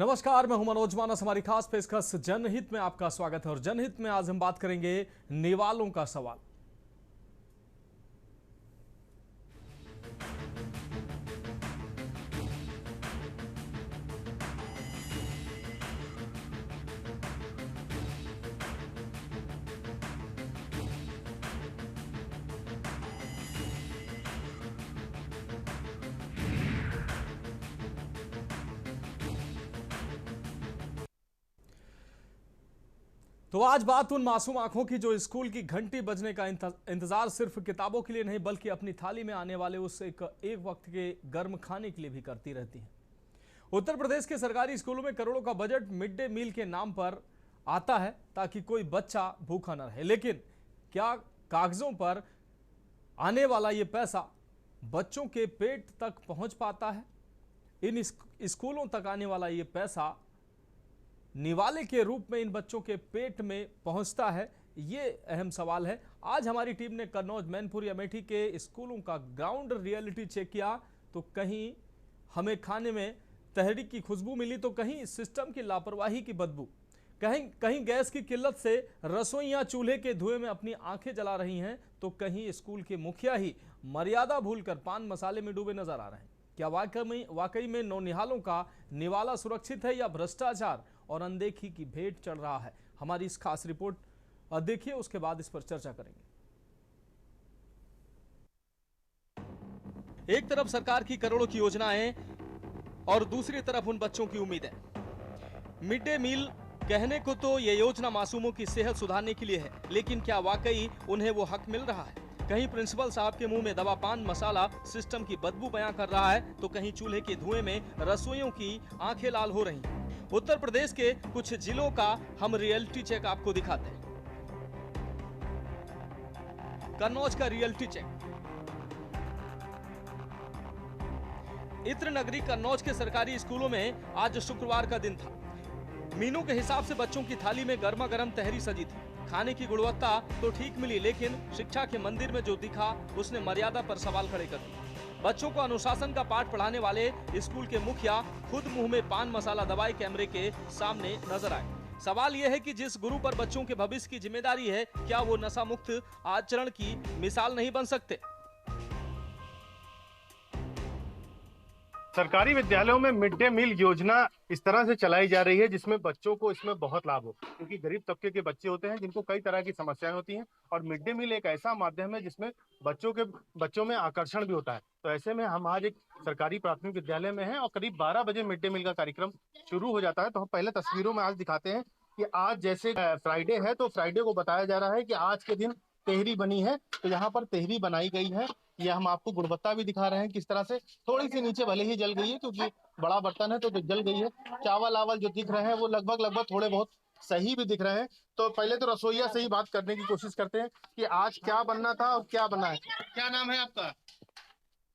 नमस्कार, मैं हूं मनोज मानस। हमारी खास पेशकश जनहित में आपका स्वागत है और जनहित में आज हम बात करेंगे निवालों का सवाल। तो आज बात उन मासूम आंखों की जो स्कूल की घंटी बजने का इंतजार सिर्फ किताबों के लिए नहीं बल्कि अपनी थाली में आने वाले उस एक वक्त के गर्म खाने के लिए भी करती रहती हैं। उत्तर प्रदेश के सरकारी स्कूलों में करोड़ों का बजट मिड डे मील के नाम पर आता है ताकि कोई बच्चा भूखा न रहे, लेकिन क्या कागजों पर आने वाला ये पैसा बच्चों के पेट तक पहुंच पाता है? इन स्कूलों तक आने वाला ये पैसा निवाले के रूप में इन बच्चों के पेट में पहुंचता है? ये अहम सवाल है। आज हमारी टीम ने कन्नौज, मैनपुरी, अमेठी के स्कूलों का ग्राउंड रियलिटी चेक किया तो कहीं हमें खाने में तहरीक की खुशबू मिली तो कहीं सिस्टम की लापरवाही की बदबू, कहीं गैस की किल्लत से रसोइयां चूल्हे के धुएं में अपनी आंखें जला रही हैं तो कहीं स्कूल के मुखिया ही मर्यादा भूलकर पान मसाले में डूबे नजर आ रहे हैं। क्या वाकई में नौनिहालों का निवाला सुरक्षित है या भ्रष्टाचार और अनदेखी की भेंट चढ़ रहा है? हमारी इस खास रिपोर्ट देखिए, उसके बाद इस पर चर्चा करेंगे। एक तरफ सरकार की करोड़ों की योजनाएं और दूसरी तरफ उन बच्चों की उम्मीदें। मिड डे मील कहने को तो ये योजना मासूमों की सेहत सुधारने के लिए है, लेकिन क्या वाकई उन्हें वो हक मिल रहा है? कहीं प्रिंसिपल साहब के मुंह में दवा पान मसाला सिस्टम की बदबू बयां कर रहा है तो कहीं चूल्हे के धुएं में रसोइयों की आंखें लाल हो रही हैं। उत्तर प्रदेश के कुछ जिलों का हम रियलिटी चेक आपको दिखाते हैं। कन्नौज का रियलिटी चेक। इत्र नगरी कन्नौज के सरकारी स्कूलों में आज शुक्रवार का दिन था। मीनू के हिसाब से बच्चों की थाली में गर्मा गर्म तहरी सजी थी। खाने की गुणवत्ता तो ठीक मिली, लेकिन शिक्षा के मंदिर में जो दिखा उसने मर्यादा पर सवाल खड़े कर दिए। बच्चों को अनुशासन का पाठ पढ़ाने वाले स्कूल के मुखिया खुद मुंह में पान मसाला दबाए कैमरे के सामने नजर आए। सवाल यह है कि जिस गुरु पर बच्चों के भविष्य की जिम्मेदारी है, क्या वो नशा मुक्त आचरण की मिसाल नहीं बन सकते? सरकारी विद्यालयों में मिड डे मील योजना इस तरह से चलाई जा रही है जिसमें बच्चों को इसमें बहुत लाभ हो, क्योंकि गरीब तबके के बच्चे होते हैं जिनको कई तरह की समस्याएं होती हैं और मिड डे मील एक ऐसा माध्यम है जिसमें बच्चों में आकर्षण भी होता है। तो ऐसे में हम आज एक सरकारी प्राथमिक विद्यालय में हैं और करीब 12 बजे मिड डे मील का कार्यक्रम शुरू हो जाता है। तो हम पहले तस्वीरों में आज दिखाते हैं कि आज जैसे फ्राइडे है तो फ्राइडे को बताया जा रहा है कि आज के दिन तेहरी बनी है। तो यहाँ पर तेहरी बनाई गई है। ये हम आपको गुणवत्ता भी दिखा रहे हैं किस तरह से। थोड़ी सी नीचे भले ही जल गई है क्योंकि बड़ा बर्तन है तो जल गई है। चावल आवल जो दिख रहे हैं वो लगभग थोड़े बहुत सही भी दिख रहे हैं। तो पहले तो रसोइया से ही बात करने की कोशिश करते हैं कि आज क्या बनना था और क्या बना है। क्या नाम है आपका?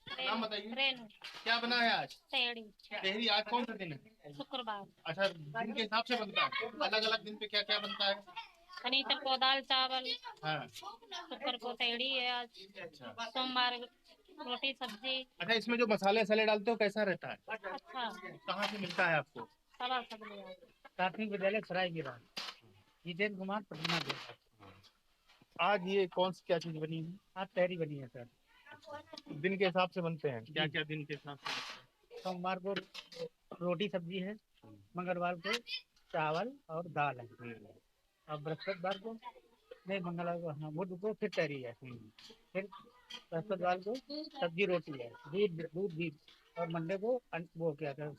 नाम बताइए। क्या बना है आज? तेहरी। आज कौन सा दिन है? शुक्रवार। अच्छा, दिन के हिसाब से बनता है? अलग अलग दिन पे क्या क्या बनता है? शनिचर को दाल चावल, हाँ। शुक्र को तेहरी है आज। अच्छा। सोमवार रोटी सब्जी। अच्छा, इसमें जो मसाले वसाले डालते हो कैसा रहता है? अच्छा। कहाँ से मिलता है आपको? सवा सब ले आए। प्राथमिक विद्यालय सरायगिरा, जितेंद्र कुमार प्रतिमा देव। आज ये कौन सी क्या चीज बनी है? आज तहरी बनी है सर। दिन के हिसाब से बनते हैं? क्या क्या दिन के हिसाब से? सोमवार को रोटी सब्जी है, मंगलवार को चावल और दाल है, और बृहस्पतिवार को नहीं, मंगलवार को हाँ, बुध को फिर तहरी है, फिर बृहस्पतिवार को सब्जी रोटी है, दूध घी, और मंडे को वो क्या कहते हैं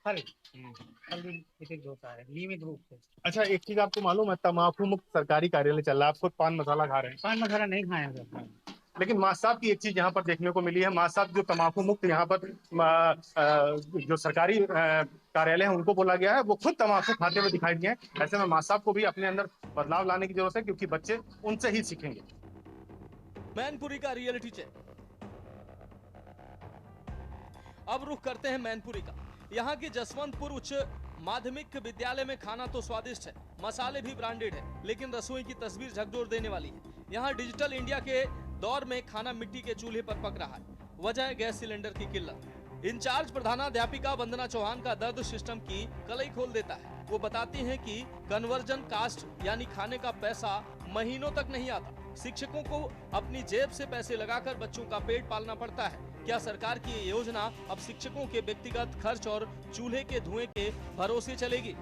फल भी वितरित होता है नियमित रूप से। अच्छा, एक चीज आपको मालूम है, तम्बाकू मुक्त सरकारी कार्यालय चल रहा है। आप खुद पान मसाला खा रहे हैं? पान मसाला नहीं खाया सर। लेकिन माँ साहब की एक चीज यहाँ पर देखने को मिली है। माँ साहब जो तम्बाकू मुक्त यहाँ पर जो सरकारी कार्यालय है उनको बोला गया है, वो खुद तम्बाकू खाते हुए दिखाई दिए हैं। ऐसे में माँ साहब को भी अपने अंदर बदलाव लाने की जरूरत है, क्योंकि बच्चे उनसे ही सीखेंगे। मैनपुरी का रियलिटी चेक। अब रुख करते हैं मैनपुरी का। यहाँ की जसवंतपुर उच्च माध्यमिक विद्यालय में खाना तो स्वादिष्ट है, मसाले भी ब्रांडेड है, लेकिन रसोई की तस्वीर झकझोर देने वाली है। यहाँ डिजिटल इंडिया के दौर में खाना मिट्टी के चूल्हे पर पक रहा है। वजह है गैस सिलेंडर की किल्लत। इंचार्ज प्रधानाध्यापिका वंदना चौहान का दर्द सिस्टम की कलई खोल देता है। वो बताती हैं कि कन्वर्जन कास्ट यानी खाने का पैसा महीनों तक नहीं आता। शिक्षकों को अपनी जेब से पैसे लगाकर बच्चों का पेट पालना पड़ता है। क्या सरकार की ये योजना अब शिक्षकों के व्यक्तिगत खर्च और चूल्हे के धुएं के भरोसे चलेगी?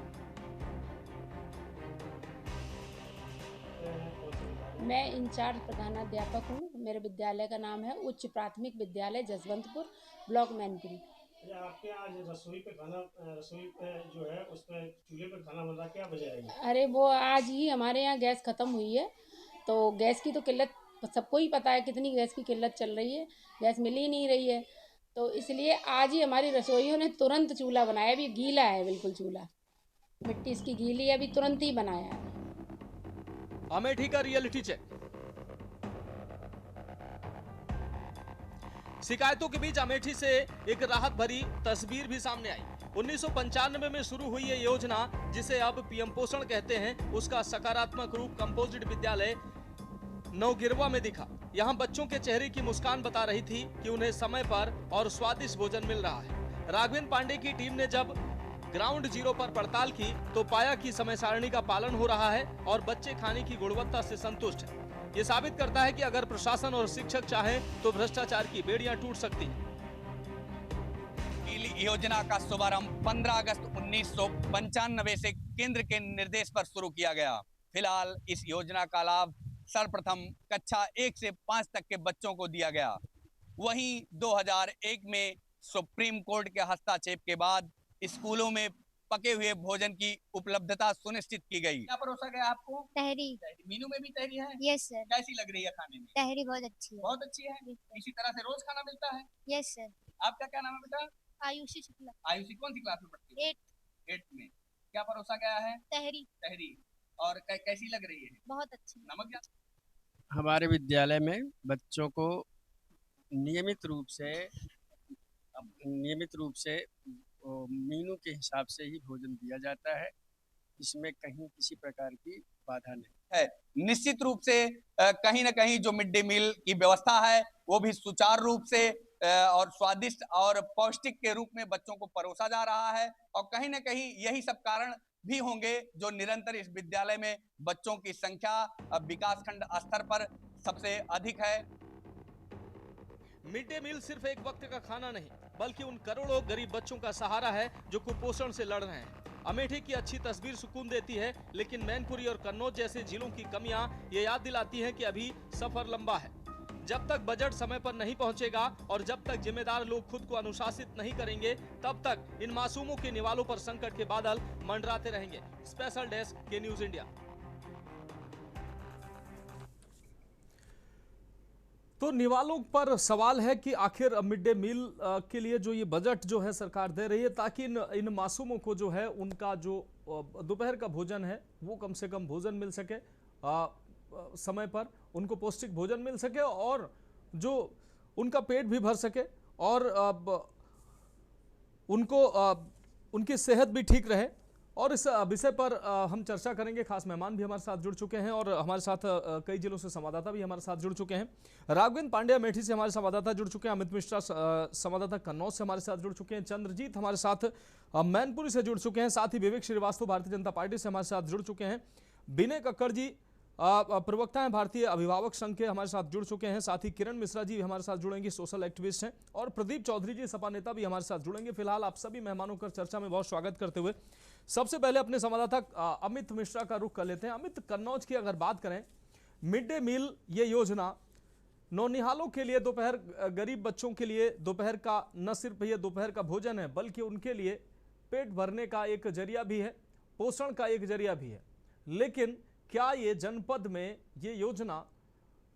मैं इंचार्ज प्रधानाध्यापक हूँ। मेरे विद्यालय का नाम है उच्च प्राथमिक विद्यालय जसवंतपुर, ब्लॉक मैनपुरी। आपके यहाँ रसोई पे जो है उसमें चूल्हे पर खाना बन रहा, क्या वजह है? अरे वो आज ही हमारे यहाँ गैस ख़त्म हुई है, तो गैस की तो किल्लत सबको ही पता है, कितनी गैस की किल्लत चल रही है, गैस मिल ही नहीं रही है, तो इसलिए आज ही हमारी रसोइयों ने तुरंत चूल्हा बनाया। अभी गीला है बिल्कुल चूल्हा, मिट्टी इसकी गीली है, अभी तुरंत ही बनाया है। अमेठी का रियलिटी चेक। शिकायतों के बीच अमेठी से एक राहत भरी तस्वीर भी सामने आई। 1995 में शुरू हुई ये योजना, जिसे अब पीएम पोषण कहते हैं, उसका सकारात्मक रूप कंपोजिट विद्यालय नवगिरवा में दिखा। यहाँ बच्चों के चेहरे की मुस्कान बता रही थी कि उन्हें समय पर और स्वादिष्ट भोजन मिल रहा है। राघवेंद्र पांडे की टीम ने जब ग्राउंड जीरो पर पड़ताल की तो पाया कि समय सारणी का पालन हो रहा है और बच्चे खाने की गुणवत्ता से संतुष्ट हैं। ये साबित करता है कि अगर प्रशासन और शिक्षक चाहें तो भ्रष्टाचार की बेड़ियां टूट सकती हैं। योजना का शुभारंभ 15 अगस्त 1995 से केंद्र के निर्देश पर शुरू किया गया। फिलहाल इस योजना का लाभ सर्वप्रथम कक्षा 1 से 5 तक के बच्चों को दिया गया। वहीं 2001 में सुप्रीम कोर्ट के हस्तक्षेप के बाद स्कूलों में पके हुए भोजन की उपलब्धता सुनिश्चित की गई। क्या परोसा गया आपको? तहरी। मीनू में भी तहरी है? Yes sir. कैसी लग रही है खाने में? तहरी बहुत अच्छी है। बहुत अच्छी है। इसी तरह से रोज खाना मिलता है? Yes sir. आपका क्या नाम है बेटा? आयुषी शुक्ला। आयुषी कौन सी क्लास में पढ़ती है? 8th में। क्या परोसा गया है? तहरी। तहरी। और कैसी लग रही है? बहुत अच्छी। नमक ज्यादा? हमारे विद्यालय में बच्चों को नियमित रूप से मीनू के हिसाब से ही भोजन दिया जाता है। इसमें कहीं किसी प्रकार की बाधा नहीं है। निश्चित रूप से कहीं ना कहीं जो मिड डे मील की व्यवस्था है वो भी सुचारू रूप से और स्वादिष्ट और पौष्टिक के रूप में बच्चों को परोसा जा रहा है, और कहीं ना कहीं यही सब कारण भी होंगे जो निरंतर इस विद्यालय में बच्चों की संख्या विकासखंड स्तर पर सबसे अधिक है। मिड डे मील सिर्फ एक वक्त का खाना नहीं, बल्कि उन करोड़ों गरीब बच्चों का सहारा है जो कुपोषण से लड़ रहे हैं। अमेठी की अच्छी तस्वीर सुकून देती है, लेकिन मैनपुरी और कन्नौज जैसे जिलों की कमियां ये याद दिलाती हैं कि अभी सफर लंबा है। जब तक बजट समय पर नहीं पहुंचेगा और जब तक जिम्मेदार लोग खुद को अनुशासित नहीं करेंगे, तब तक इन मासूमों के निवालों पर संकट के बादल मंडराते रहेंगे। स्पेशल डेस्क के न्यूज इंडिया। तो निवालों पर सवाल है कि आखिर मिड डे मील के लिए जो ये बजट जो है सरकार दे रही है, ताकि इन मासूमों को जो है उनका जो दोपहर का भोजन है वो कम से कम भोजन मिल सके, समय पर उनको पौष्टिक भोजन मिल सके और जो उनका पेट भी भर सके और उनको उनकी सेहत भी ठीक रहे। और इस विषय पर हम चर्चा करेंगे। खास मेहमान भी हमारे साथ जुड़ चुके हैं और हमारे साथ कई जिलों से संवाददाता भी हमारे साथ जुड़ चुके हैं। राघवेंद्र पांडे अमेठी से हमारे संवाददाता जुड़ चुके हैं, अमित मिश्रा संवाददाता कन्नौज से हमारे साथ जुड़ चुके हैं, चंद्रजीत हमारे साथ मैनपुरी से जुड़ चुके हैं, साथ ही विवेक श्रीवास्तव भारतीय जनता पार्टी से हमारे साथ जुड़ चुके हैं, विनय कक्कड़ जी प्रवक्ता हैं भारतीय अभिभावक संघ के, हमारे साथ जुड़ चुके हैं, साथ ही किरण मिश्रा जी हमारे साथ जुड़ेंगे, सोशल एक्टिविस्ट हैं, और प्रदीप चौधरी जी सपा नेता भी हमारे साथ जुड़ेंगे। फिलहाल आप सभी मेहमानों का चर्चा में बहुत स्वागत करते हुए सबसे पहले अपने संवाददाता अमित मिश्रा का रुख कर लेते हैं। अमित, कन्नौज की अगर बात करें, मिड डे मील ये योजना नौनिहालों के लिए दोपहर, गरीब बच्चों के लिए दोपहर का न सिर्फ ये दोपहर का भोजन है, बल्कि उनके लिए पेट भरने का एक जरिया भी है, पोषण का एक जरिया भी है। लेकिन क्या ये जनपद में ये योजना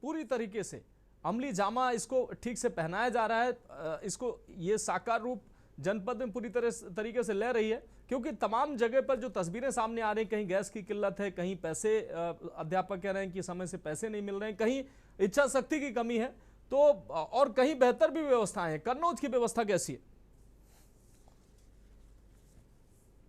पूरी तरीके से अमली जामा इसको ठीक से पहनाया जा रहा है, इसको ये साकार रूप जनपद में पूरी तरीके से ले रही है? क्योंकि तमाम जगह पर जो तस्वीरें सामने आ रही हैं, कहीं गैस की किल्लत है, कहीं पैसे, अध्यापक कह रहे हैं कि समय से पैसे नहीं मिल रहे हैं, कहीं इच्छा शक्ति की कमी है, तो और कहीं बेहतर भी व्यवस्थाएं हैं। कन्नौज की व्यवस्था कैसी है?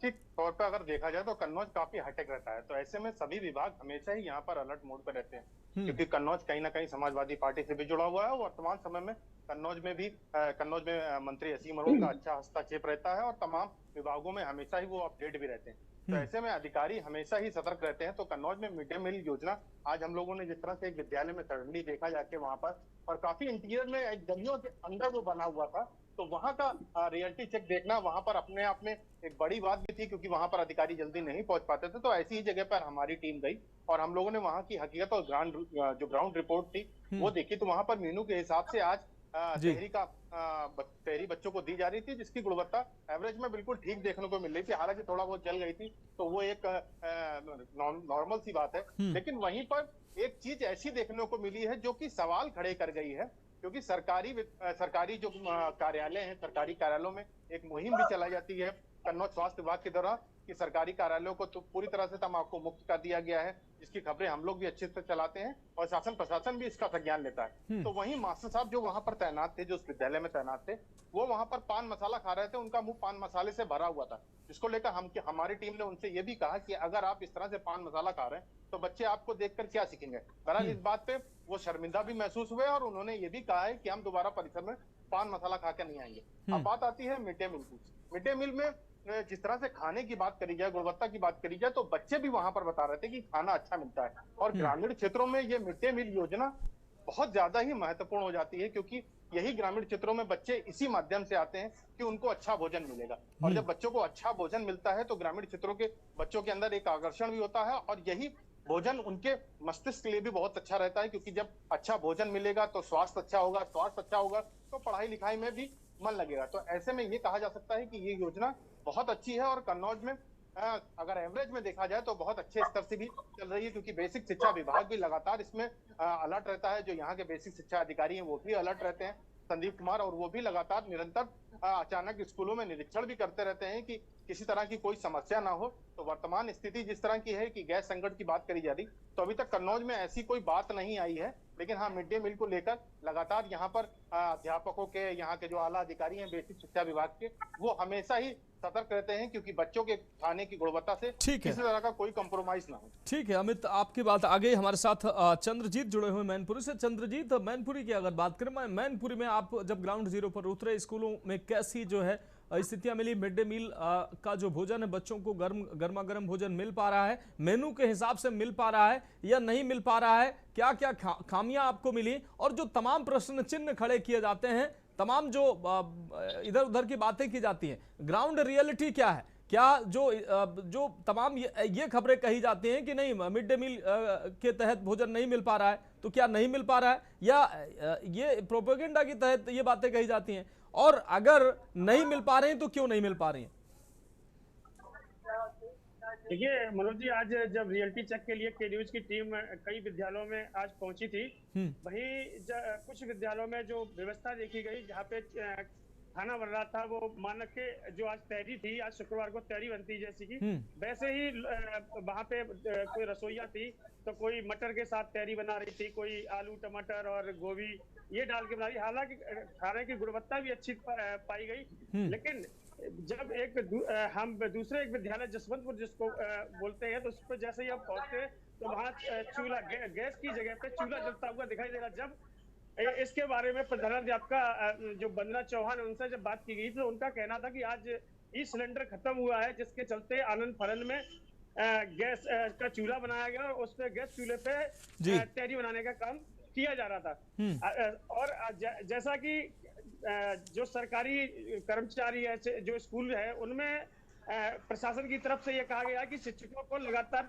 ठीक तौर पर अगर देखा जाए तो कन्नौज काफी हाईटेक रहता है, तो ऐसे में सभी विभाग हमेशा ही यहाँ पर अलर्ट मोड पर रहते हैं, क्योंकि कन्नौज कहीं ना कहीं समाजवादी पार्टी से भी जुड़ा हुआ है और वर्तमान समय में कन्नौज में मंत्री असीम अरोड़ा का अच्छा हस्तक्षेप रहता है और तमाम विभागों में हमेशा ही वो अपडेट भी रहते हैं। तो ऐसे में अधिकारी हमेशा ही सतर्क रहते हैं। तो कन्नौज में मिड डे मील योजना आज हम लोगों ने जिस तरह से एक विद्यालय में सडनली देखा जाके वहां पर, और काफी इंटीरियर में एक गलियों के अंदर वो बना हुआ था, तो वहां का रियलिटी चेक देखना वहां पर अपने आप में एक बड़ी बात भी थी, क्योंकि वहां पर अधिकारी जल्दी नहीं पहुंच पाते थे। तो ऐसी ही जगह पर हमारी टीम गई और हम लोगों ने वहां की हकीकत और ग्राउंड रिपोर्ट थी वो देखी। तो वहां पर मीनू के हिसाब से आज तहरी बच्चों को दी जा रही थी, जिसकी गुणवत्ता एवरेज में बिल्कुल ठीक देखने को मिल रही थी। हालांकि थोड़ा बहुत जल गई थी, तो वो एक नॉर्मल सी बात है। लेकिन वहीं पर एक चीज ऐसी देखने को मिली है जो कि सवाल खड़े कर गई है, क्योंकि सरकारी जो कार्यालय हैं, सरकारी कार्यालयों में एक मुहिम भी चलाई जाती है कन्नौज स्वास्थ्य विभाग के द्वारा कि सरकारी कार्यालयों को तो पूरी तरह से तंबाकू मुक्त कर दिया गया है, जिसकी खबरें हम लोग भी अच्छे से चलाते हैं और शासन प्रशासन भी इसका संज्ञान लेता है। तो वहीं मास्टर साहब जो वहां पर तैनात थे, जो उस विद्यालय में तैनात थे, वो वहां पर पान मसाला खा रहे थे। उनका मुंह पान मसाले से भरा हुआ था, जिसको लेकर हमारी टीम ने उनसे ये भी कहा कि अगर आप इस तरह से पान मसाला खा रहे हैं तो बच्चे आपको देखकर क्या सीखेंगे। बहरहाल इस बात पे वो शर्मिंदा भी महसूस हुए और उन्होंने ये भी कहा है कि हम दोबारा परिसर में पान मसाला खा के नहीं आएंगे। अब बात आती है मिड डे मील की। मिड डे मील में जिस तरह से खाने की बात करी जाए, गुणवत्ता की बात करी जाए, तो बच्चे भी वहां पर बता रहे थे कि खाना अच्छा मिलता है। और ग्रामीण क्षेत्रों में ये मिड डे मील योजना बहुत ज्यादा ही महत्वपूर्ण हो जाती है, क्योंकि यही ग्रामीण क्षेत्रों में बच्चे इसी माध्यम से आते हैं कि उनको अच्छा भोजन मिलेगा। और जब बच्चों को अच्छा भोजन मिलता है तो ग्रामीण क्षेत्रों के बच्चों के अंदर एक आकर्षण भी होता है, और यही भोजन उनके मस्तिष्क के लिए भी बहुत अच्छा रहता है, क्योंकि जब अच्छा भोजन मिलेगा तो स्वास्थ्य अच्छा होगा, स्वास्थ्य अच्छा होगा तो पढ़ाई लिखाई में भी मन लगेगा। तो ऐसे में ये कहा जा सकता है कि ये योजना बहुत अच्छी है और कन्नौज में अगर एवरेज में देखा जाए तो बहुत अच्छे स्तर से भी चल रही है, क्योंकि बेसिक शिक्षा विभाग भी लगातार इसमें अलर्ट रहता है। जो यहाँ के बेसिक शिक्षा अधिकारी हैं वो भी अलर्ट रहते हैं, संदीप कुमार, और वो भी लगातार निरंतर अचानक स्कूलों में निरीक्षण भी करते रहते हैं कि किसी तरह की कोई समस्या ना हो। तो वर्तमान स्थिति जिस तरह की है कि गैस संकट की बात करी जा रही, तो अभी तक कन्नौज में ऐसी कोई बात नहीं आई है। लेकिन हाँ, मिड डे मील को लेकर लगातार यहाँ पर अध्यापकों के, यहाँ के जो आला अधिकारी हैं बेसिक शिक्षा विभाग के, वो हमेशा ही सतर्क रहते हैं, क्योंकि बच्चों के खाने की गुणवत्ता से किसी तरह का कोई कंप्रोमाइज ना हो। ठीक है अमित, आपकी बात आगे। हमारे साथ चंद्रजीत जुड़े हुए मैनपुरी से। चंद्रजीत, मैनपुरी की अगर बात करें, मैनपुरी में आप जब ग्राउंड जीरो पर उतरे, स्कूलों में कैसी जो है स्थितियां मिली? मिड डे मील का जो भोजन है बच्चों को गर्मा गर्म भोजन मिल पा रहा है, मेनू के हिसाब से मिल पा रहा है या नहीं मिल पा रहा है? क्या क्या खामियां आपको मिली? और जो तमाम प्रश्न चिन्ह खड़े किए जाते हैं, तमाम जो इधर उधर की बातें की जाती हैं, ग्राउंड रियलिटी क्या है? क्या जो तमाम ये खबरें कही जाती हैं कि नहीं मिड डे मील के तहत भोजन नहीं मिल पा रहा है, तो क्या नहीं मिल पा रहा है, या ये प्रोपेगेंडा के तहत ये बातें कही जाती हैं? और अगर नहीं मिल पा रहे हैं तो क्यों नहीं मिल पा रही हैं? देखिए मनोज जी, आज जब रियलिटी चेक के लिए के न्यूज की टीम कई विद्यालयों में आज पहुंची थी, वहीं कुछ विद्यालयों में जो व्यवस्था देखी गई, जहाँ पे खाना बन रहा था, वो मानक के जो आज तहरी थी, आज शुक्रवार को तहरी बनती जैसी की, वैसे ही वहाँ पे कोई रसोइया थी तो कोई मटर के साथ तहरी बना रही थी, कोई आलू टमाटर और गोभी ये डाल के बना रही। हालांकि खाने की गुणवत्ता भी अच्छी पाई गई। लेकिन जब हम दूसरे एक विद्यालय जसवंतपुर जिसको बोलते हैं, तो उस पर जैसे ही हम पहुंचते तो वहाँ चूल्हा गैस की जगह पे चूल्हा जलता हुआ दिखाई दे रहा। जब इसके बारे में प्रधानाध्यापिका जो वंदना चौहान, उनसे जब बात की गई तो उनका कहना था कि आज ई सिलेंडर खत्म हुआ है, जिसके चलते आनंद फरन में गैस का चूल्हा बनाया गया और उस पे गैस चूल्हे पे तहरी बनाने का काम किया जा रहा था। और जैसा कि जो सरकारी कर्मचारी है, जो स्कूल है, उनमें प्रशासन की तरफ से यह कहा गया कि शिक्षकों को लगातार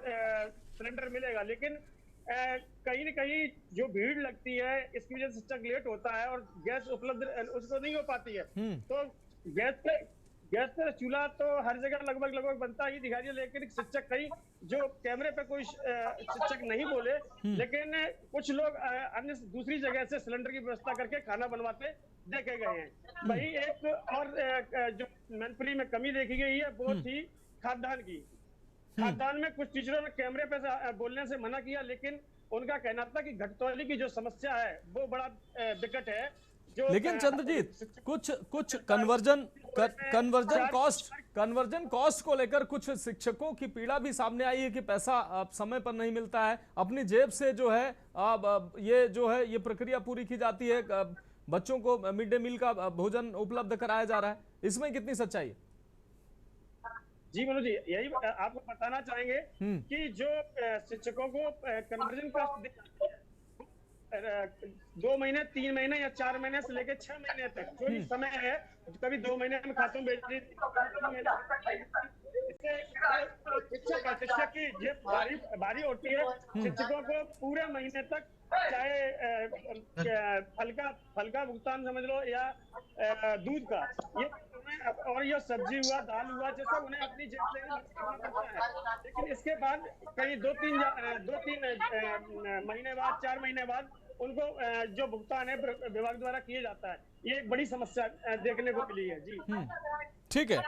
सिलेंडर मिलेगा, लेकिन कहीं न कहीं जो भीड़ लगती है इसकी वजह से शिक्षक लेट होता है और गैस उपलब्ध उसको नहीं हो पाती है। तो गैस पे चूल्हा तो हर जगह लगभग बनता ही दिखाई दिया, लेकिन शिक्षक कहीं जो कैमरे पे कोई शिक्षक नहीं बोले, लेकिन कुछ लोग अन्य दूसरी जगह से सिलेंडर की व्यवस्था करके खाना बनवाते देखे गए हैं। वही एक और जो मैनपुरी में कमी देखी गई है वो थी खाद्यान्न की। खाद्यान्न में कुछ टीचरों ने कैमरे पे बोलने से मना किया, लेकिन उनका कहना था कि घटतौली की जो समस्या है वो बड़ा विकट है। लेकिन चंद्रजीत, कुछ कन्वर्जन कॉस्ट को लेकर कुछ शिक्षकों की पीड़ा भी सामने आई है कि पैसा समय पर नहीं मिलता है, अपनी जेब से जो है ये प्रक्रिया पूरी की जाती है, बच्चों को मिड डे मील का भोजन उपलब्ध कराया जा रहा है, इसमें कितनी सच्चाई है? जी मनोज जी, यही आपको बताना चाहेंगे कि जो शिक्षकों को कन्वर्जन कॉस्ट दी जाती है 2 महीने, 3 महीने या 4 महीने से लेकर 6 महीने तक जो भी समय है, कभी 2 महीने में खातों में बेच दी, शिक्षक की जेब भारी होती है। शिक्षकों को पूरे महीने तक चाहे फल का भुगतान समझ लो या दूध का, ये और ये सब्जी हुआ, दाल हुआ, जैसा उन्हें अपनी जेब से करना पड़ता है। लेकिन इसके बाद कहीं 2-3 महीने बाद, 4 महीने बाद उनको जो भुगतान है विभाग द्वारा किया जाता है। ये एक बड़ी समस्या देखने को मिली है। जी ठीक है,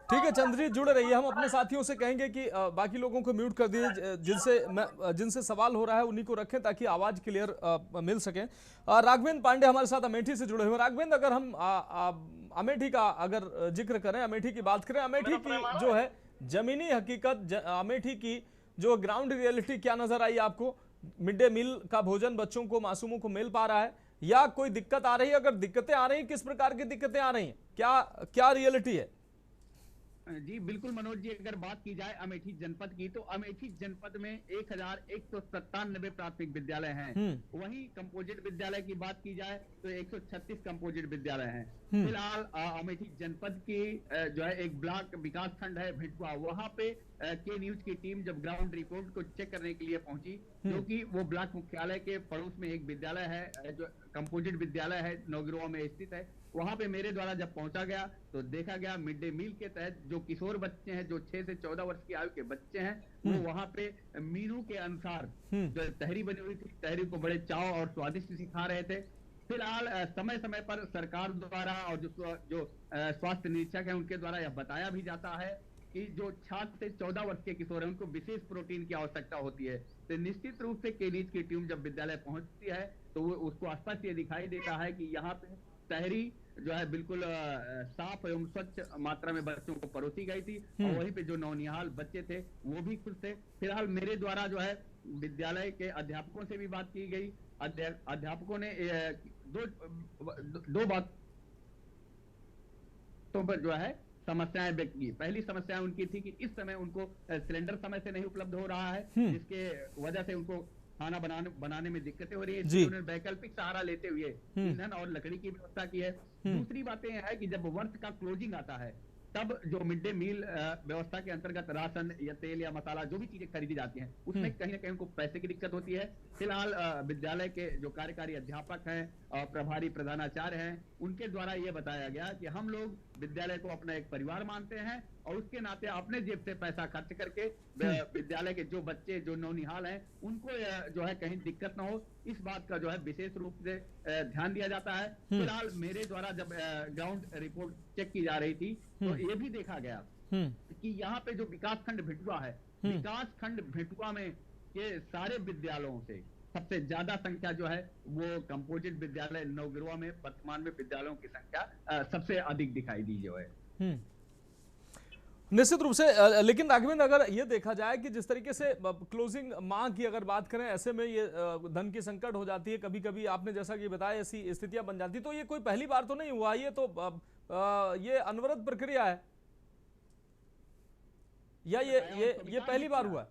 ठीक है चंद्र जी, जुड़े रहिए। हम अपने साथियों से कहेंगे कि बाकी लोगों को म्यूट कर दीजिए, जिनसे सवाल हो रहा है उन्हीं को रखें ताकि आवाज क्लियर मिल सके। राघवेंद्र पांडे हमारे साथ अमेठी से जुड़े हुए। राघवेंद्र, अगर हम अमेठी का अगर जिक्र करें, अमेठी की बात करें, अमेठी की जो है जमीनी हकीकत, अमेठी की जो ग्राउंड रियलिटी क्या नजर आई आपको? मिड डे मील का भोजन बच्चों को, मासूमों को मिल पा रहा है या कोई दिक्कत आ रही है? अगर दिक्कतें आ रही हैं, किस प्रकार की दिक्कतें आ रही हैं, क्या रियलिटी है? जी बिल्कुल मनोज जी, अगर बात की जाए अमेठी जनपद की, तो अमेठी जनपद में 1197 प्राथमिक विद्यालय हैं। वहीं कंपोजिट विद्यालय की बात की जाए तो 136 कंपोजिट विद्यालय हैं। फिलहाल अमेठी जनपद की जो है एक ब्लॉक विकास खंड है भिटवा, वहां पे के न्यूज की टीम जब ग्राउंड रिपोर्ट को चेक करने के लिए पहुंची, जो कि वो ब्लॉक मुख्यालय के पड़ोस में एक विद्यालय है जो कंपोजिट विद्यालय है, नौगिरवा में स्थित है। वहां पे मेरे द्वारा जब पहुंचा गया तो देखा गया मिड डे मील के तहत जो किशोर बच्चे हैं, जो 6 से 14 वर्ष की आयु के बच्चे हैं, वो वहां पे मीनू के अनुसार जो तहरी बनी हुई थी, तहरी को बड़े चाव और स्वादिष्ट सिखा रहे थे। फिलहाल समय समय पर सरकार द्वारा और जो स्वास्थ्य निरीक्षक है उनके द्वारा यह बताया भी जाता है कि जो 7 से 14 वर्ष के किशोर हैं उनको विशेष प्रोटीन की आवश्यकता होती है। तो निश्चित रूप से केनीज की टीम जब विद्यालय पहुंचती है तो वो उसको स्पष्ट ये दिखाई देता है कि यहाँ पे तहरी जो है बिल्कुल साफ एवं स्वच्छ मात्रा में बच्चों को परोसी गई थी और वहीं पे जो नौनिहाल बच्चे थे वो भी खुश थे। फिलहाल मेरे द्वारा जो है विद्यालय के अध्यापकों से भी बात की गई। अध्यापकों ने दो बातों पर जो है समस्याएं व्यक्त की। पहली समस्या उनकी थी कि इस समय उनको सिलेंडर समय से नहीं उपलब्ध हो रहा है, जिसके वजह से उनको खाना बनाने में दिक्कतें हो रही है। इसलिए उन्होंने वैकल्पिक सहारा लेते हुए ईंधन और लकड़ी की व्यवस्था की है। दूसरी बातें यह है कि जब वर्ष का क्लोजिंग आता है तब जो मिड डे मील व्यवस्था के अंतर्गत राशन या तेल या मसाला जो भी चीजें खरीदी जाती हैं उसमें कहीं ना कहीं उनको पैसे की दिक्कत होती है। फिलहाल विद्यालय के जो कार्यकारी अध्यापक हैं और प्रभारी प्रधानाचार्य हैं उनके द्वारा ये बताया गया कि हम लोग विद्यालय को अपना एक परिवार मानते हैं और उसके नाते अपने जेब से पैसा खर्च करके विद्यालय के जो बच्चे जो नौनिहाल हैं उनको जो है कहीं दिक्कत ना हो, इस बात का जो है विशेष रूप से ध्यान दिया जाता है। फिलहाल मेरे द्वारा जब ग्राउंड रिपोर्ट चेक की जा रही थी तो ये भी देखा गया कि यहाँ पे जो विकास खंड भिटवा है, विकास खंड भिटवा में ये सारे विद्यालयों से सबसे ज्यादा संख्या जो है वो कंपोजिट विद्यालय नौगिरवा में वर्तमान में विद्यालयों की संख्या सबसे अधिक दिखाई दी जो है। निश्चित रूप से, लेकिन राघवेंद्र अगर ये देखा जाए कि जिस तरीके से क्लोजिंग माह की अगर बात करें, ऐसे में ये धन की संकट हो जाती है, कभी कभी आपने जैसा कि बताया ऐसी स्थितियां बन जाती, तो ये कोई पहली बार तो नहीं हुआ, ये तो ये अनवरत प्रक्रिया है या ये पहली बार हुआ?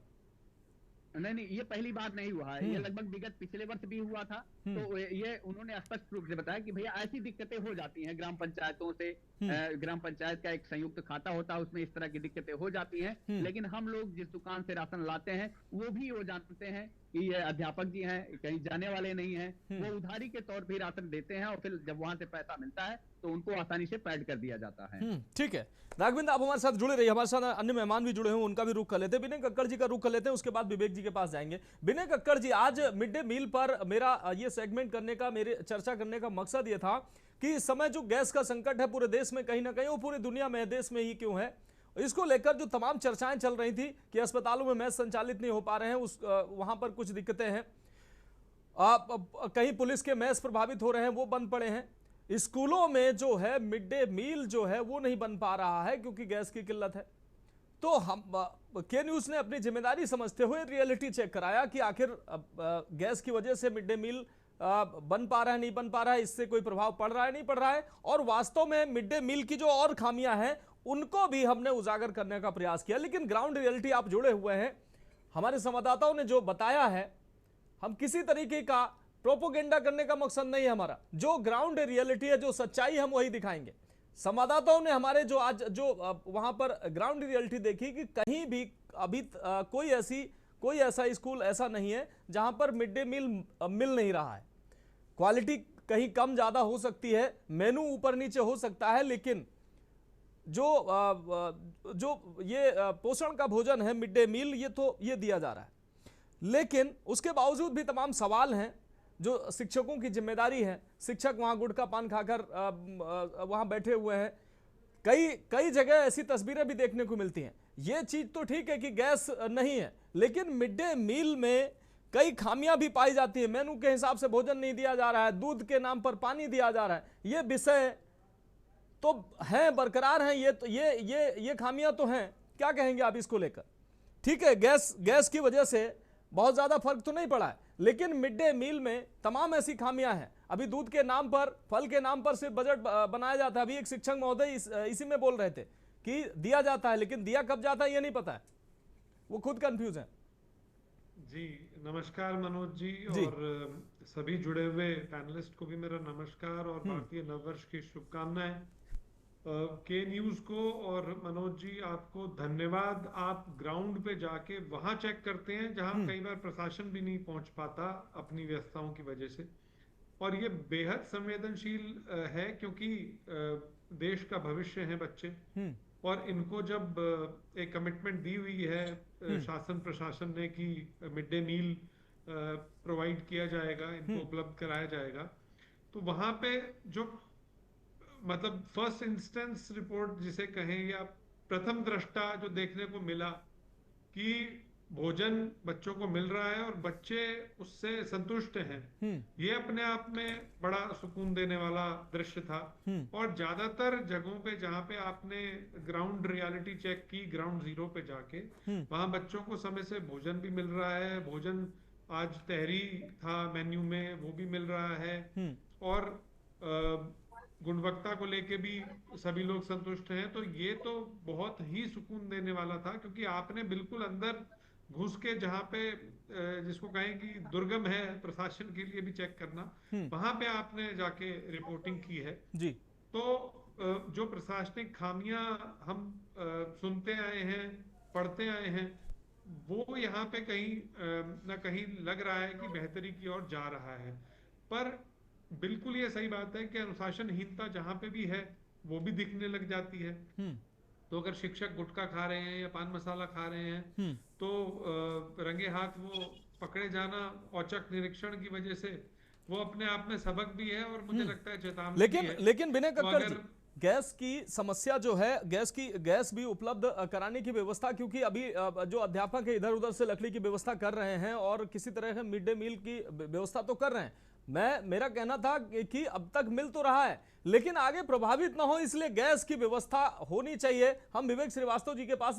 नहीं, ये पहली बार नहीं हुआ है, ये लगभग विगत पिछले वर्ष भी हुआ था। तो ये उन्होंने स्पष्ट रूप से बताया कि भैया ऐसी दिक्कतें हो जाती हैं ग्राम पंचायतों से, ग्राम पंचायत का एक संयुक्त खाता होता है उसमें इस तरह की दिक्कतें हो जाती हैं, लेकिन हम लोग जिस दुकान से राशन लाते हैं वो भी वो जानते हैं कि ये अध्यापक जी हैं, कहीं जाने वाले नहीं हैं, वो उधारी के तौर पर राशन देते हैं और फिर जब वहां से पैसा मिलता है तो उनको आसानी से पैड कर दिया जाता है। ठीक है राघवेंद्र, आप हमारे साथ जुड़े रहिए, हमारे साथ अन्य मेहमान भी जुड़े हैं, उनका भी रुख कर लेते हैं। विनय कक्कड़ जी का रुख कर लेते हैं, उसके बाद विवेक जी के पास जाएंगे। विनय कक्कड़ जी, आज मिड डे मील पर मेरा ये सेगमेंट करने का, मेरे चर्चा करने का मकसद ये था कि इस समय जो गैस का संकट है पूरे देश में, कहीं ना कहीं वो पूरी दुनिया में, देश में ही क्यों है, इसको लेकर जो तमाम चर्चाएं चल रही थी कि अस्पतालों में मैच संचालित नहीं हो पा रहे हैं, वहां पर कुछ दिक्कतें हैं, कहीं पुलिस के मैच प्रभावित हो रहे हैं, वो बंद पड़े हैं, स्कूलों में जो है मिड डे मील जो है वो नहीं बन पा रहा है क्योंकि गैस की किल्लत है। तो हम के न्यूज ने अपनी जिम्मेदारी समझते हुए रियलिटी चेक कराया कि आखिर गैस की वजह से मिड डे मील बन पा रहा है नहीं बन पा रहा है, इससे कोई प्रभाव पड़ रहा है नहीं पड़ रहा है, और वास्तव में मिड डे मील की जो और खामियां हैं उनको भी हमने उजागर करने का प्रयास किया। लेकिन ग्राउंड रियलिटी आप जुड़े हुए हैं, हमारे संवाददाताओं ने जो बताया है, हम किसी तरीके का प्रोपोगेंडा करने का मकसद नहीं है हमारा, जो ग्राउंड रियलिटी है, जो सच्चाई हम वही दिखाएंगे। संवाददाताओं ने हमारे जो आज जो वहां पर ग्राउंड रियलिटी देखी कि कहीं भी अभी कोई ऐसा स्कूल ऐसा नहीं है जहां पर मिड डे मील मिल नहीं रहा है। क्वालिटी कहीं कम ज्यादा हो सकती है, मेनू ऊपर नीचे हो सकता है, लेकिन जो ये पोषण का भोजन है मिड डे मील, ये दिया जा रहा है। लेकिन उसके बावजूद भी तमाम सवाल हैं जो शिक्षकों की जिम्मेदारी है। शिक्षक वहां गुटखा पान खाकर वहां बैठे हुए हैं। कई जगह ऐसी तस्वीरें भी देखने को मिलती हैं। ये चीज तो ठीक है कि गैस नहीं है, लेकिन मिड डे मील में कई खामियां भी पाई जाती है। मेनू के हिसाब से भोजन नहीं दिया जा रहा है, दूध के नाम पर पानी दिया जा रहा है। ये विषय तो हैं, बरकरार हैं, ये खामियां तो हैं। क्या कहेंगे आप इसको लेकर? ठीक है, गैस की वजह से बहुत ज्यादा फर्क तो नहीं पड़ा है, लेकिन मिड डे मील में तमाम ऐसी खामियां हैं। अभी दूध के नाम पर, फल के नाम पर सिर्फ बजट बनाया जाता है। अभी एक शिक्षक महोदय इसी में बोल रहे थे कि दिया जाता है, लेकिन दिया कब जाता है ये नहीं पता है, वो खुद कंफ्यूज है। जी नमस्कार मनोज जी, और सभी जुड़े हुए पैनलिस्ट को भी मेरा नमस्कार और भारतीय नववर्ष की शुभकामनाएं। के न्यूज को और मनोज जी आपको धन्यवाद। आप ग्राउंड पे जाके वहां चेक करते हैं जहां कई बार प्रशासन भी नहीं पहुंच पाता अपनी व्यस्तताओं की वजह से, और ये बेहद संवेदनशील है क्योंकि देश का भविष्य है बच्चे, और इनको जब एक कमिटमेंट दी हुई है शासन प्रशासन ने कि मिड डे मील प्रोवाइड किया जाएगा, इनको उपलब्ध कराया जाएगा, तो वहां पे जो मतलब फर्स्ट इंस्टेंस रिपोर्ट जिसे कहें या प्रथम दृष्टा जो देखने को मिला कि भोजन बच्चों को मिल रहा है और बच्चे उससे संतुष्ट हैं, ये अपने आप में बड़ा सुकून देने वाला दृश्य था। और ज्यादातर जगहों पे जहाँ पे आपने ग्राउंड रियलिटी चेक की, ग्राउंड जीरो पे जाके, वहां बच्चों को समय से भोजन भी मिल रहा है। भोजन आज तहरी था मेन्यू में, वो भी मिल रहा है, और गुणवत्ता को लेके भी सभी लोग संतुष्ट हैं। तो ये तो बहुत ही सुकून देने वाला था, क्योंकि आपने बिल्कुल अंदर घुस के, जहाँ पे जिसको कहें कि दुर्गम है प्रशासन के लिए भी चेक करना, वहां पे आपने जाके रिपोर्टिंग की है जी। तो जो प्रशासनिक खामियां हम सुनते आए हैं, पढ़ते आए हैं, वो यहाँ पे कहीं ना कहीं लग रहा है कि बेहतरी की ओर जा रहा है। पर बिल्कुल ये सही बात है कि अनुशासनहीनता जहाँ पे भी है वो भी दिखने लग जाती है। तो अगर शिक्षक गुटखा खा रहे हैं या पान मसाला खा रहे हैं तो रंगे हाथ वो पकड़े जाना औचक निरीक्षण की वजह से वो अपने आप में सबक भी है, और मुझे लगता है चेतावनी भी है। लेकिन विनय कक्कड़ जी, गैस की समस्या जो है, गैस भी उपलब्ध कराने की व्यवस्था, क्योंकि अभी जो अध्यापक है इधर उधर से लकड़ी की व्यवस्था कर रहे हैं और किसी तरह का मिड डे मील की व्यवस्था तो कर रहे हैं। मेरा कहना था कि अब तक मिल तो रहा है, लेकिन आगे प्रभावित ना हो, इसलिए गैस की व्यवस्था होनी चाहिए। हम विवेक श्रीवास्तव जी के पास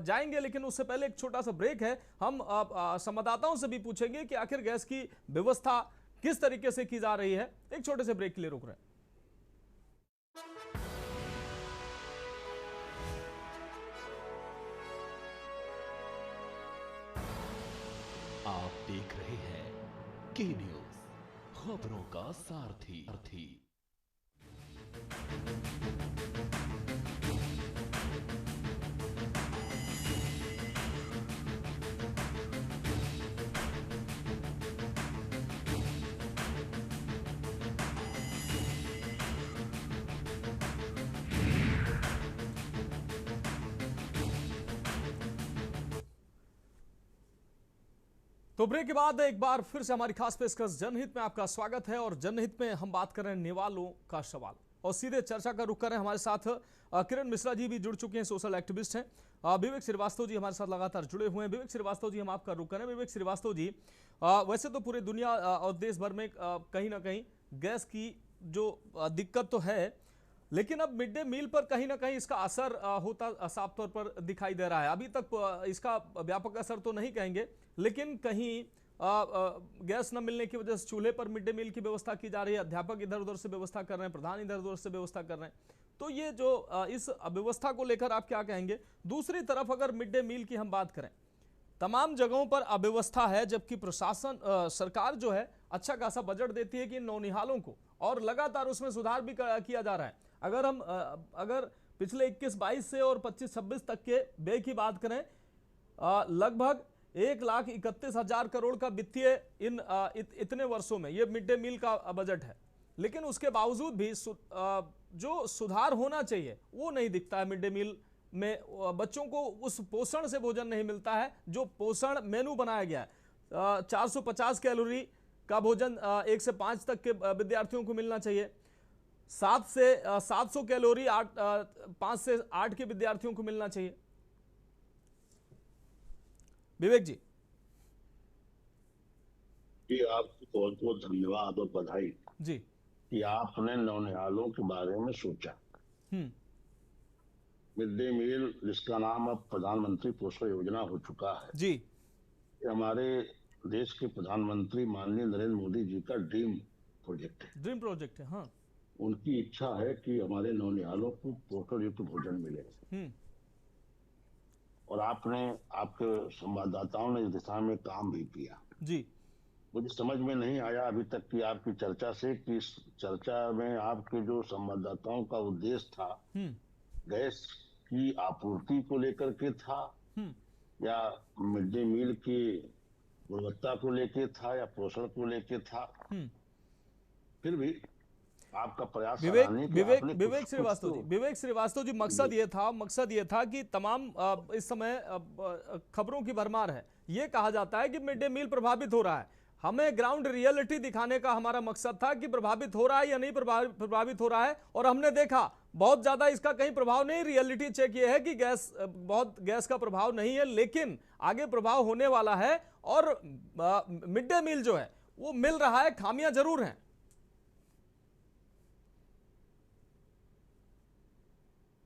जाएंगे, लेकिन उससे पहले एक छोटा सा ब्रेक है। हम संवाददाताओं से भी पूछेंगे कि आखिर गैस की व्यवस्था किस तरीके से की जा रही है। एक छोटे से ब्रेक के लिए रुक रहे हैं। आप देख रहे हैं के न्यूज, खबरों का सारथी। तो ब्रेक के बाद एक बार फिर से हमारी खास पेशकश जनहित में आपका स्वागत है, और जनहित में हम बात कर रहे हैं निवालों का सवाल, और सीधे चर्चा का रुख कर रहे हैं। हमारे साथ किरण मिश्रा जी भी जुड़ चुके हैं, सोशल एक्टिविस्ट हैं। विवेक श्रीवास्तव जी हमारे साथ लगातार जुड़े हुए हैं। विवेक श्रीवास्तव जी, हम आपका रुख करें। विवेक श्रीवास्तव जी, वैसे तो पूरे दुनिया और देश भर में कहीं ना कहीं गैस की जो दिक्कत तो है, लेकिन अब मिड डे मील पर कहीं ना कहीं इसका असर होता साफ तौर पर दिखाई दे रहा है। अभी तक इसका व्यापक असर तो नहीं कहेंगे, लेकिन कहीं गैस न मिलने की वजह से चूल्हे पर मिड डे मील की व्यवस्था की जा रही है, अध्यापक इधर उधर से व्यवस्था कर रहे हैं, प्रधान इधर उधर से व्यवस्था कर रहे हैं। तो ये जो इस व्यवस्था को लेकर आप क्या कहेंगे? दूसरी तरफ अगर मिड डे मील की हम बात करें, तमाम जगहों पर अव्यवस्था है, जबकि प्रशासन सरकार जो है अच्छा खासा बजट देती है कि नौनिहालों को, और लगातार उसमें सुधार भी किया जा रहा है। अगर पिछले 21-22 से और 25-26 तक के व्यय की बात करें, लगभग 1,31,000 करोड़ का वित्तीय इतने वर्षों में ये मिड डे मील का बजट है। लेकिन उसके बावजूद भी जो सुधार होना चाहिए वो नहीं दिखता है। मिड डे मील में बच्चों को उस पोषण से भोजन नहीं मिलता है जो पोषण मेनू बनाया गया है। 450 कैलोरी का भोजन 1 से 5 तक के विद्यार्थियों को मिलना चाहिए, 700 कैलोरी 5 से 8 के विद्यार्थियों को मिलना चाहिए। विवेक जी। जी, आपको बहुत बहुत धन्यवाद और बधाई जी कि आपने नौनिहालों के बारे में सोचा। मिड डे मील, जिसका नाम अब प्रधानमंत्री पोषण योजना हो चुका है जी, ये हमारे देश के प्रधानमंत्री माननीय नरेंद्र मोदी जी का ड्रीम प्रोजेक्ट है। ड्रीम प्रोजेक्ट है। हाँ, उनकी इच्छा है कि हमारे नौनिहालों को पोषण युक्त भोजन मिले, और आपके संवाददाताओं ने इस दिशा में काम भी किया। जी, मुझे समझ में नहीं आया अभी तक की आपकी चर्चा से कि इस चर्चा में आपके जो संवाददाताओं का उद्देश्य था गैस की आपूर्ति को लेकर के था, या मिड डे मील की गुणवत्ता को लेके था, या पोषण को लेके था। फिर भी आपका प्रयास विवेक श्रीवास्तव जी, मकसद ये था कि तमाम इस समय खबरों की भरमार है, ये कहा जाता है कि मिड डे मील प्रभावित हो रहा है। हमें ग्राउंड रियलिटी दिखाने का हमारा मकसद था कि प्रभावित हो रहा है या नहीं प्रभावित हो रहा है, और हमने देखा बहुत ज्यादा इसका कहीं प्रभाव नहीं। रियलिटी चेक ये है कि गैस का प्रभाव नहीं है, लेकिन आगे प्रभाव होने वाला है, और मिड डे मील जो है वो मिल रहा है, खामियां जरूर हैं।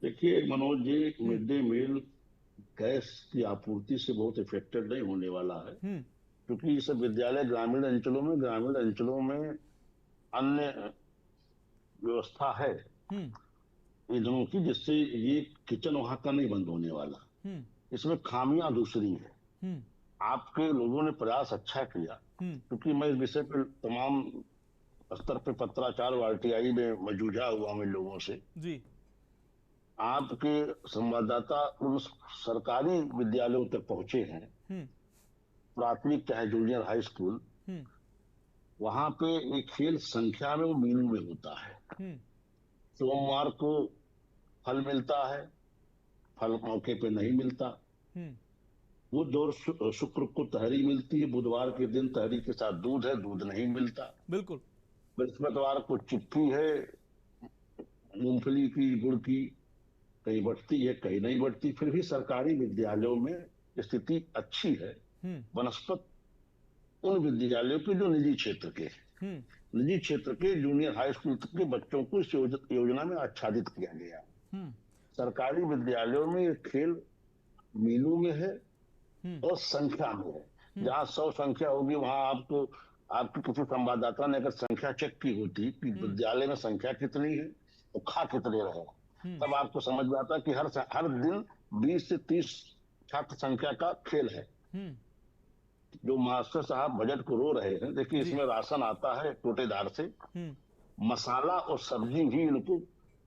देखिए Manoj ji, mid day meal gas की आपूर्ति से बहुत इफेक्टेड नहीं होने वाला है, क्योंकि ये सब विद्यालय ग्रामीण अंचलों में अन्य व्यवस्था है ईंधनों की, जिससे ये किचन वहां का नहीं बंद होने वाला। इसमें खामियां दूसरी है। आपके लोगों ने प्रयास अच्छा किया, क्योंकि मैं इस विषय पर तमाम स्तर पे पत्राचार और RTI में मौजूदा हुआ मैं लोगों से। जी, आपके संवाददाता उन सरकारी विद्यालयों तक पहुंचे हैं, प्राथमिक चाहे जूनियर हाई स्कूल, वहां पे एक खेल संख्या में वो मीनू में होता है। सोमवार को फल मिलता है, फल मौके पे नहीं मिलता। बुध और शुक्र को तहरी मिलती है, बुधवार के दिन तहरी के साथ दूध है, दूध नहीं मिलता। बिल्कुल। बृहस्पतिवार को चिक्की है, मूंगफली की, गुड़ की, कहीं बढ़ती है कहीं नहीं बढ़ती। फिर भी सरकारी विद्यालयों में स्थिति अच्छी है, बनस्पत उन विद्यालयों के जो निजी क्षेत्र के जूनियर हाई स्कूल तक के बच्चों को इस योजना में आच्छादित किया गया। सरकारी विद्यालयों में ये खेल मीनू में है और संख्या में है। जहाँ 100 संख्या होगी वहां आपके किसी संवाददाता ने अगर संख्या चेक की होती कि विद्यालय में संख्या कितनी है तो खा कितने रहे, तब आपको समझ में आता कि हर दिन 20 से 30 छात्र संख्या का खेल है। जो मास्टर साहब बजट को रो रहे हैं, देखिए इसमें राशन आता है कोटेदार से, मसाला और सब्जी भी इनको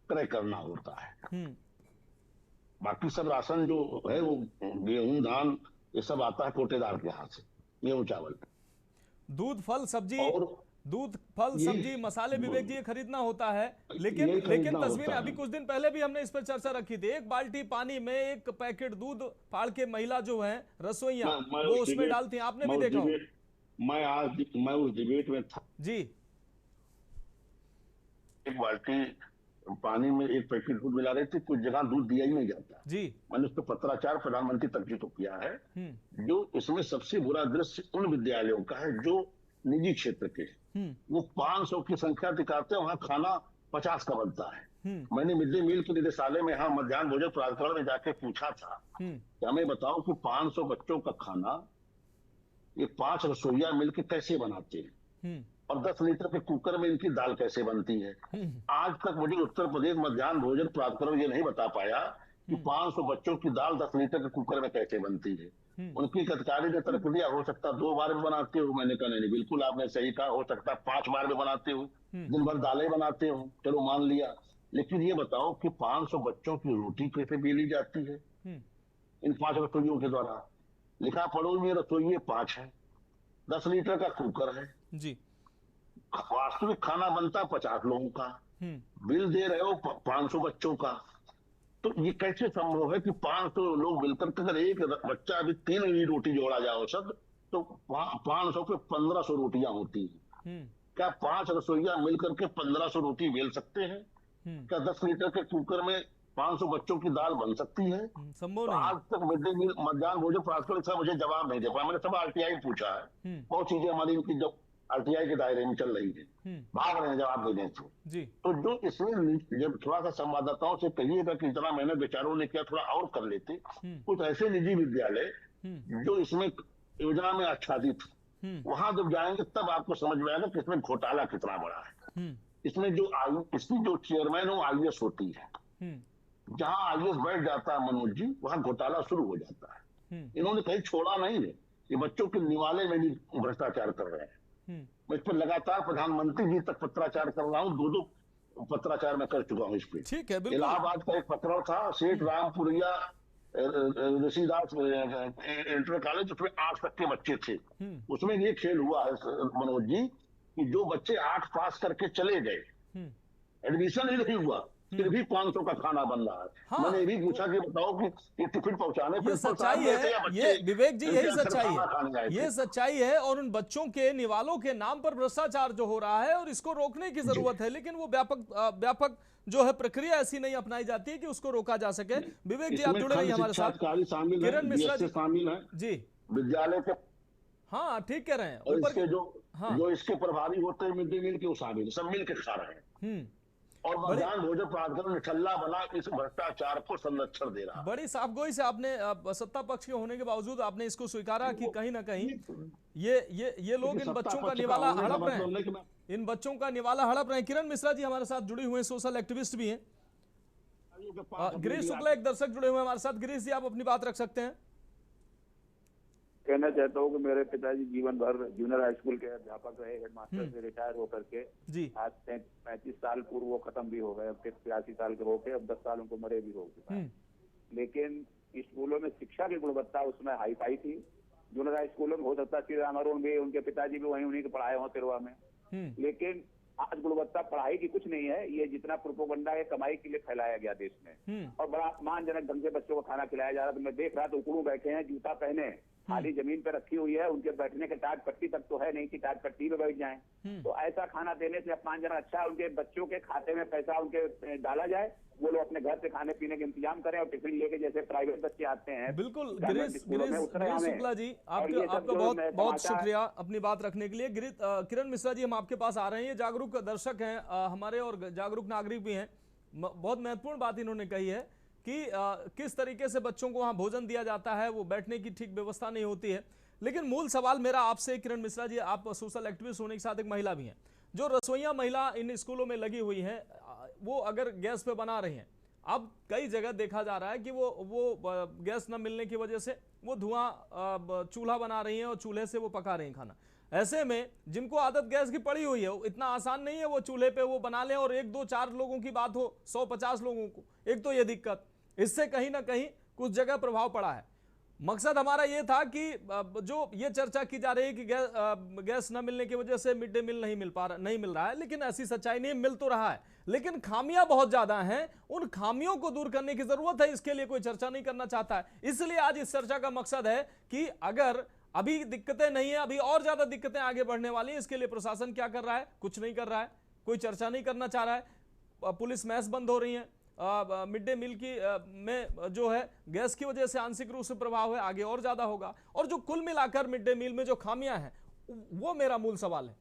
क्रय करना होता है। बाकी सब राशन जो है वो गेहूं, धान, ये सब आता है कोटेदार के हाथ से, गेहूं, चावल, दूध, फल, सब्जी, मसाले विवेक जी खरीदना होता है। लेकिन तस्वीरें अभी कुछ दिन पहले भी हमने इस पर चर्चा रखी थी, एक बाल्टी पानी में एक पैकेट दूध फाड़ के महिला जो है रसोइया वो उसमें डालती हैं, आपने भी देखा। मैं उस डिबेट में था जी। एक बाल्टी पानी में एक पैकेट दूध मिला रहे थे, कुछ जगह दूध दिया ही नहीं जाता जी। मैंने उस पर पत्राचार प्रधानमंत्री तक जी को किया है। जो इसमें सबसे बुरा दृश्य उन विद्यालयों का है जो निजी क्षेत्र के, वो 500 की संख्या दिखाते हैं, वहां खाना 50 का बनता है। मैंने मिड डे मील के निदेशालय में यहाँ मध्याह्न भोजन प्राधिकरण में जाके पूछा था कि हमें बताओ कि 500 बच्चों का खाना ये 5 रसोइया मिलकर कैसे बनाते हैं और 10 लीटर के कुकर में इनकी दाल कैसे बनती है। आज तक मुझे उत्तर प्रदेश मध्याह्न भोजन प्राधिकरण ये नहीं बता पाया कि 500 बच्चों की दाल 10 लीटर के कुकर में कैसे बनती है। उनकी एक अधिकारी ने तर्क दिया, हो सकता 2 बार में बनाते हो। मैंने कहा नहीं, बिल्कुल आपने सही कहा, हो सकता 5 बार में बनाते हो, दिन भर दालें बनाते हो, चलो मान लिया। लेकिन ये बताओ कि 500 बच्चों की रोटी कैसे बेली जाती है इन 5 रसोइयों के द्वारा। लिखा पढ़ो में रसोइये 5 है, 10 लीटर का कुकर है जी, वास्तविक खाना बनता 50 लोगों का, बिल दे रहे हो 500 बच्चों का। तो ये कैसे संभव है कि 500 लोग मिलकर के अगर एक बच्चा अभी 3 ही रोटी जोड़ा जाओ सब, तो 500 पे 1500 रोटियां होती हैं। क्या 5 रसोइया मिलकर के 1500 रोटी बेल सकते हैं? क्या 10 लीटर के कुकर में 500 बच्चों की दाल बन सकती है? संभव तो नहीं। आज तक मिड डे मील मध्याह्न भोजन प्राधिकरण से मुझे जवाब नहीं दे पाया। मैंने सब आरटीआई पूछा है, बहुत चीजें हमारी इनकी जब आरटीआई के दायरे में चल रही है, भाग रहे हैं जवाब देने से जी। तो जो इसमें जब थोड़ा सा संवाददाताओं से कहिएगा कि इतना मेहनत बेचारों ने किया, थोड़ा और कर लेते। कुछ ऐसे निजी विद्यालय जो इसमें योजना में आच्छादित, वहां जब जाएंगे तब आपको समझ में आएगा कि इसमें घोटाला कितना बड़ा है। इसमें इसकी जो चेयरमैन है वो IAS होती है। जहां IAS बैठ जाता है मनोज जी, वहां घोटाला शुरू हो जाता है। इन्होंने कहीं छोड़ा नहीं है, ये बच्चों के निवाले में भी भ्रष्टाचार कर रहे हैं। मैं इस पर लगातार प्रधानमंत्री जी तक पत्राचार कर रहा हूँ, 2 पत्राचार मैं कर चुका हूँ इस पे। ठीक है, बिल्कुल। इलाहाबाद का एक पत्र था, सेठ रामपुरिया ऋषिदास इंटर कॉलेज, उसमें 8 तक के बच्चे थे। उसमें ये खेल हुआ है मनोज जी कि जो बच्चे 8 पास करके चले गए, एडमिशन ही नहीं हुआ, फिर भी 500 का खाना बन रहा है। हाँ, मैंने ये भी पूछा कि बताओ कि ये टिफिन पहुंचाने ये सच्चाई है, ये विवेक जी यही सच्चाई है, ये सच्चाई है। और उन बच्चों के निवालों के नाम पर भ्रष्टाचार जो हो रहा है और इसको रोकने की जरूरत है, लेकिन वो व्यापक जो है प्रक्रिया ऐसी नहीं अपनाई जाती है कि उसको रोका जा सके। विवेक जी आप जुड़े रहिए हमारे साथ। किरण मिश्रा जी शामिल है जी, विद्यालय के, हाँ ठीक कह रहे हैं, और इसके जो इसके प्रभारी होते हैं मिड डे मील के, वो शामिल सब मिल के खा रहे हैं। और मध्याह्न भोजन प्राधिकरण निठल्ला बना इस भ्रष्टाचार को संरक्षण दे रहा है। बड़ी साफगोई से आपने सत्ता पक्ष के होने के बावजूद आपने इसको स्वीकारा कि कहीं ना कहीं ये लोग इन बच्चों का निवाला हड़प रहे हैं, इन बच्चों का निवाला हड़प रहे हैं। किरण मिश्रा जी हमारे साथ जुड़ी हुए सोशल एक्टिविस्ट भी हैं। गिरीश शुक्ला एक दर्शक जुड़े हुए हमारे साथ। गिरीश जी आप अपनी बात रख सकते हैं। कहना चाहता हूँ कि मेरे पिताजी जीवन भर जूनियर हाई स्कूल के अध्यापक रहे, हेडमास्टर से रिटायर होकर के जी आज 35 साल पूर्व वो खत्म भी हो गए। अब 83 साल के हो गए, अब 10 साल उनको मरे भी हो चुका है। लेकिन स्कूलों में शिक्षा की गुणवत्ता उसमें हाई फाई थी। जूनियर हाई स्कूलों में हो सकता है अरुण भी, उनके पिताजी भी वहीं उन्हीं के पढ़ाए हों तिरवा में, लेकिन आज गुणवत्ता पढ़ाई की कुछ नहीं है। ये जितना प्रोपोगंडा है कमाई के लिए फैलाया गया देश में, और बड़ा अपमानजनक ढंग से बच्चों को खाना खिलाया जा रहा है। तो मैं देख रहा तो उकड़ू बैठे हैं, जूता पहने, खाली जमीन पे रखी हुई है, उनके बैठने के टाट पट्टी तक तो है नहीं कि टाट पट्टी पे बैठ जाएं। तो ऐसा खाना देने से अपमानजनक। अच्छा उनके बच्चों के खाते में पैसा उनके डाला जाए, वो लोग अपने घर से खाने पीने के इंतजाम करें और टिफिन लेके जैसे प्राइवेट बच्चे आते हैं। बिल्कुल गिरीश शुक्ला जी आपका बहुत बहुत शुक्रिया अपनी बात रखने के लिए। किरण मिश्रा जी हम आपके पास आ रहे हैं, ये जागरूक दर्शक हैं हमारे और जागरूक नागरिक भी हैं। बहुत महत्वपूर्ण बात इन्होंने कही है कि किस तरीके से बच्चों को वहां भोजन दिया जाता है, वो बैठने की ठीक व्यवस्था नहीं होती है। लेकिन मूल सवाल मेरा आपसे किरण मिश्रा जी, आप सोशल एक्टिविस्ट होने के साथ एक महिला भी हैं, जो रसोइया महिला इन स्कूलों में लगी हुई हैं, वो अगर गैस पे बना रही हैं, अब कई जगह देखा जा रहा है कि वो गैस न मिलने की वजह से वो धुआं चूल्हा बना रही हैं और चूल्हे से वो पका रही हैं खाना। ऐसे में जिनको आदत गैस की पड़ी हुई है, इतना आसान नहीं है वो चूल्हे पे वो बना लें, और 1 2 4 लोगों की बात हो 150 लोगों को, एक तो ये दिक्कत, इससे कहीं ना कहीं कुछ जगह प्रभाव पड़ा है। मकसद हमारा ये था कि जो ये चर्चा की जा रही है कि गैस न मिलने की वजह से मिड डे मील नहीं मिल रहा है, लेकिन ऐसी सच्चाई नहीं, मिल तो रहा है, लेकिन खामियां बहुत ज्यादा हैं। उन खामियों को दूर करने की जरूरत है, इसके लिए कोई चर्चा नहीं करना चाहता है। इसलिए आज इस चर्चा का मकसद है कि अगर अभी दिक्कतें नहीं है, अभी और ज्यादा दिक्कतें आगे बढ़ने वाली है, इसके लिए प्रशासन क्या कर रहा है? कुछ नहीं कर रहा है, कोई चर्चा नहीं करना चाह रहा है। पुलिस मैस बंद हो रही है, मिड डे मील की में जो है गैस की वजह से आंशिक रूप से प्रभाव है, आगे और ज्यादा होगा। और जो कुल मिलाकर मिड डे मील में जो खामियां हैं, वो मेरा मूल सवाल है।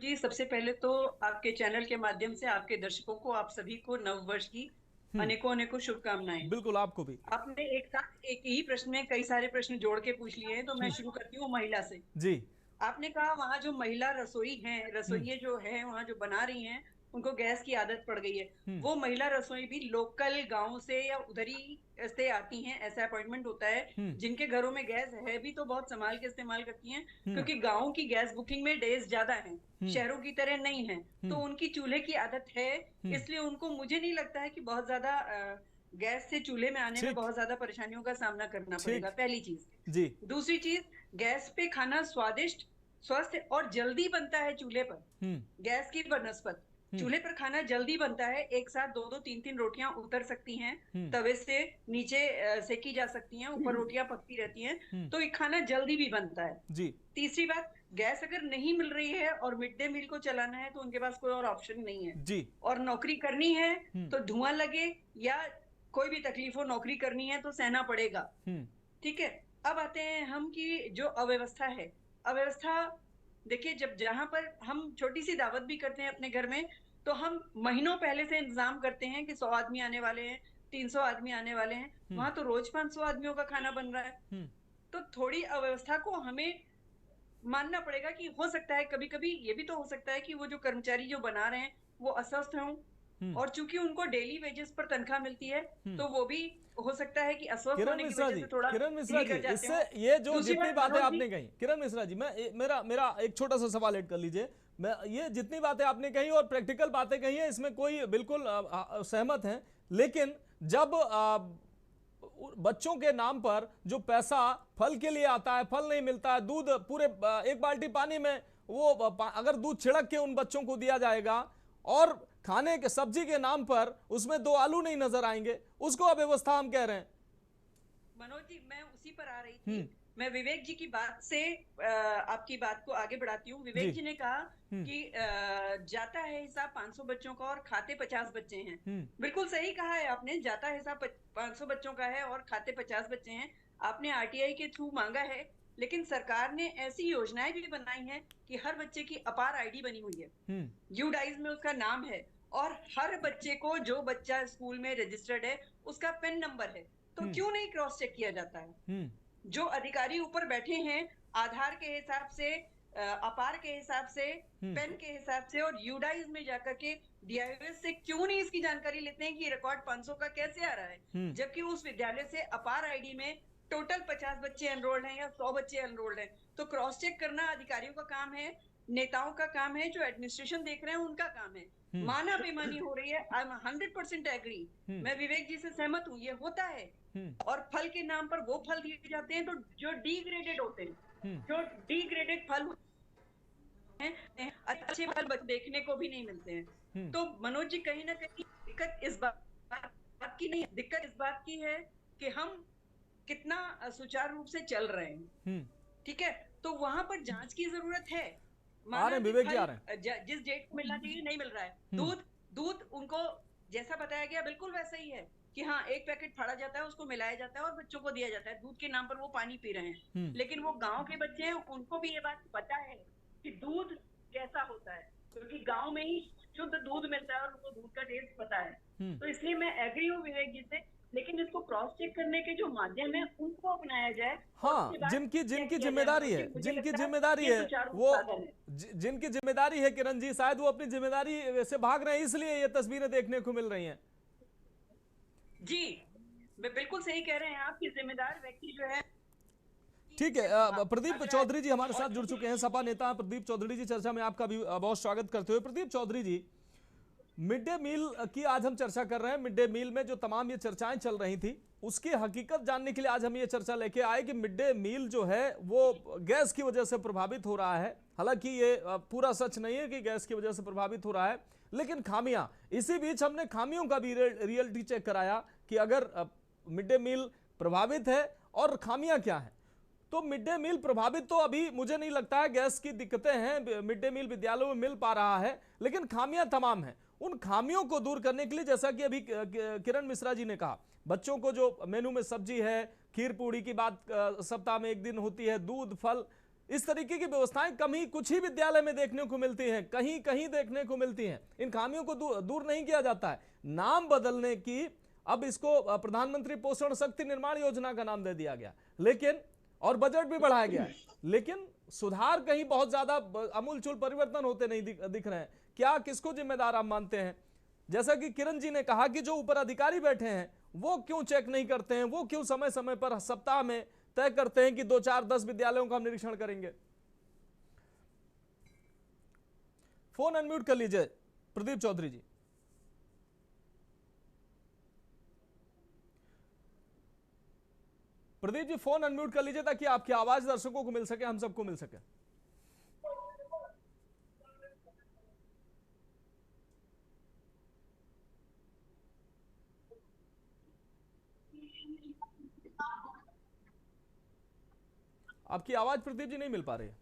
जी सबसे पहले तो आपके चैनल के माध्यम से आपके दर्शकों को, आप सभी को नव वर्ष की अनेकों अनेकों शुभकामनाएं। बिल्कुल, आपको भी। आपने एक साथ एक ही प्रश्न में कई सारे प्रश्न जोड़ के पूछ लिए हैं, तो मैं शुरू करती हूँ महिला से। जी। आपने कहा वहाँ जो महिला रसोइये जो है वहाँ जो बना रही हैं उनको गैस की आदत पड़ गई है। वो महिला रसोई भी लोकल गांव से या उधर ही से आती हैं, ऐसा अपॉइंटमेंट होता है। जिनके घरों में गैस है भी तो बहुत संभाल के इस्तेमाल करती हैं, क्योंकि गाँव की गैस बुकिंग में डेज ज्यादा हैं, शहरों की तरह नहीं है, तो उनकी चूल्हे की आदत है, इसलिए उनको मुझे नहीं लगता है कि बहुत ज्यादा गैस से चूल्हे में आने में बहुत ज्यादा परेशानियों का सामना करना पड़ेगा, पहली चीज। जी। दूसरी चीज, गैस पे खाना स्वादिष्ट, स्वस्थ और जल्दी बनता है चूल्हे पर, गैस की बनस्पत। चूल्हे पर खाना जल्दी बनता है, एक साथ 2-2, 3-3 रोटियां उतर सकती हैं, तवे से नीचे सेकी जा सकती हैं, ऊपर रोटियां पकती रहती हैं, तो ये खाना जल्दी भी बनता है। जी। तीसरी बात, गैस अगर नहीं मिल रही है और मिड डे मील को चलाना है तो उनके पास कोई और ऑप्शन नहीं है। जी। और नौकरी करनी है तो धुआं लगे या कोई भी तकलीफ हो, नौकरी करनी है तो सहना पड़ेगा। ठीक है, अब आते हैं हम कि जो अव्यवस्था है, अव्यवस्था देखिए, जब जहां पर हम छोटी सी दावत भी करते हैं अपने घर में, तो हम महीनों पहले से इंतजाम करते हैं कि 100 आदमी आने वाले हैं, 300 आदमी आने वाले हैं, वहां तो रोज 500 आदमियों का खाना बन रहा है। तो थोड़ी अव्यवस्था को हमें मानना पड़ेगा कि हो सकता है कभी कभी ये भी तो हो सकता है कि वो जो कर्मचारी जो बना रहे हैं वो अस्वस्थ हों, और चूंकि उनको डेली वेजेस पर तनख्वाह मिलती है तो वो भी हो सकता है कि अस्वस्थ होने की वजह से थोड़ा किरण मिश्रा जी, इससे ये जो जितनी बातें आपने कही, किरण मिश्रा जी, मैं मेरा एक छोटा सा सवाल ऐड कर लीजिए। मैं ये जितनी बातें आपने कही और प्रैक्टिकल बातें कही है, इसमें कोई बिल्कुल सहमत हैं, लेकिन जब बच्चों के नाम पर जो पैसा फल के लिए आता है, फल नहीं मिलता है, दूध पूरे एक बाल्टी पानी में वो अगर दूध छिड़क के उन बच्चों को दिया जाएगा और खाने के सब्जी के नाम पर उसमें 2 आलू नहीं नजर आएंगे, उसको अव्यवस्था हम कह रहे हैं। मनोज जी, मैं उसी पर आ रही थी। मैं विवेक जी की बात से आपकी बात को आगे बढ़ाती हूँ। विवेक जी ने कहा कि जाता है हिसाब 500 बच्चों का और खाते 50 बच्चे हैं। बिल्कुल सही कहा है आपने, जाता है हिसाब 500 बच्चों का है और खाते 50 बच्चे हैं। आपने आरटीआई के थ्रू मांगा है, लेकिन सरकार ने ऐसी योजनाएं भी बनाई हैं कि हर बच्चे की अपार आईडी बनी हुई है, यूडाइज में उसका नाम है, और हर बच्चे को, जो बच्चा स्कूल में रजिस्टर्ड है, उसका पेन नंबर है। तो क्यों नहीं क्रॉस चेक किया जाता है? जो अधिकारी ऊपर बैठे हैं आधार के हिसाब से, अपार के हिसाब से, पेन के हिसाब से और यूडाइज में जाकर के डीआईओएस से क्यों नहीं इसकी जानकारी लेते हैं कि रिकॉर्ड 500 का कैसे आ रहा है, जबकि उस विद्यालय से अपार आईडी में टोटल 50 बच्चे एनरोल्ड हैं या 100 बच्चे एनरोल्ड हैं। तो क्रॉस चेक करना अधिकारियों का काम है, नेताओं का काम है, जो एडमिनिस्ट्रेशन देख रहे हैं उनका काम है। माना बेमानी हो रही है, आई एम 100% एग्री, मैं विवेक जी से सहमत हूँ, ये होता है। और फल के नाम पर वो फल दिए जाते हैं तो जो डिग्रेडेड होते हैं, जो डिग्रेडेड फल हैं, अच्छे फल देखने को भी नहीं मिलते हैं। तो मनोज जी, कहीं ना कहीं दिक्कत इस बात की नहीं है, दिक्कत इस बात की है कि हम कितना सुचारू रूप से चल रहे हैं। ठीक है, तो वहां पर जांच की जरूरत है। विवेक जी आ रहे हैं। जिस डेट को मिलना चाहिए नहीं मिल रहा है। दूध उनको जैसा बताया गया बिल्कुल वैसा ही है कि हाँ, एक पैकेट फाड़ा जाता है, उसको मिलाया जाता है और बच्चों को दिया जाता है। दूध के नाम पर वो पानी पी रहे हैं, लेकिन वो गांव के बच्चे हैं, उनको भी ये बात पता है कि दूध कैसा होता है, क्योंकि गांव में ही शुद्ध दूध मिलता है और उनको दूध का टेस्ट पता है। तो इसलिए मैं एग्री हूँ विवेक जी से, लेकिन इसको क्रॉस चेक करने के जो माध्यम है उनको अपनाया जाए। हाँ, जिनकी जिम्मेदारी है, जिनकी जिम्मेदारी है वो, जिनकी जिम्मेदारी है किरण जी, शायद वो अपनी जिम्मेदारी से भाग रहे हैं, इसलिए ये तस्वीरें देखने को मिल रही हैं। जी बिल्कुल सही कह रहे हैं आप कि जिम्मेदार व्यक्ति जो है। ठीक है, प्रदीप चौधरी जी हमारे साथ जुड़ चुके हैं, सपा नेता प्रदीप चौधरी जी। चर्चा में आपका भी बहुत स्वागत करते हुए। प्रदीप चौधरी जी, मिड डे मील की आज हम चर्चा कर रहे हैं। मिड डे मील में जो तमाम ये चर्चाएं चल रही थी, उसकी हकीकत जानने के लिए आज हम ये चर्चा लेके आए कि मिड डे मील जो है वो गैस की वजह से प्रभावित हो रहा है। हालांकि ये पूरा सच नहीं है कि गैस की वजह से प्रभावित हो रहा है, लेकिन खामियां, इसी बीच हमने खामियों का भी रियलिटी चेक कराया कि अगर मिड डे मील प्रभावित है और खामियां क्या है। तो मिड डे मील प्रभावित तो अभी मुझे नहीं लगता है, गैस की दिक्कतें हैं, मिड डे मील विद्यालयों में मिल पा रहा है, लेकिन खामियां तमाम हैं। उन खामियों को दूर करने के लिए, जैसा कि अभी किरण मिश्रा जी ने कहा, बच्चों को जो मेनू में सब्जी है, खीर पूड़ी की बात सप्ताह में 1 दिन होती है, दूध फल, इस तरीके की व्यवस्थाएं कम ही कुछ ही विद्यालय में देखने को मिलती हैं, कहीं कहीं देखने को मिलती हैं। इन खामियों को दूर नहीं किया जाता है। नाम बदलने की अब इसको प्रधानमंत्री पोषण शक्ति निर्माण योजना का नाम दे दिया गया, लेकिन और बजट भी बढ़ाया गया है, लेकिन सुधार कहीं बहुत ज्यादा अमूलचूल परिवर्तन होते नहीं दिख रहे हैं। क्या किसको जिम्मेदार आप मानते हैं? जैसा कि किरण जी ने कहा कि जो ऊपर अधिकारी बैठे हैं वो क्यों चेक नहीं करते हैं, वो क्यों समय समय पर सप्ताह में तय करते हैं कि 2, 4, 10 विद्यालयों का हम निरीक्षण करेंगे। फोन अनम्यूट कर लीजिए प्रदीप चौधरी जी। प्रदीप जी फोन अनम्यूट कर लीजिए ताकि आपकी आवाज दर्शकों को मिल सके, हम सबको मिल सके। आपकी आवाज प्रदीप जी नहीं मिल पा रही है।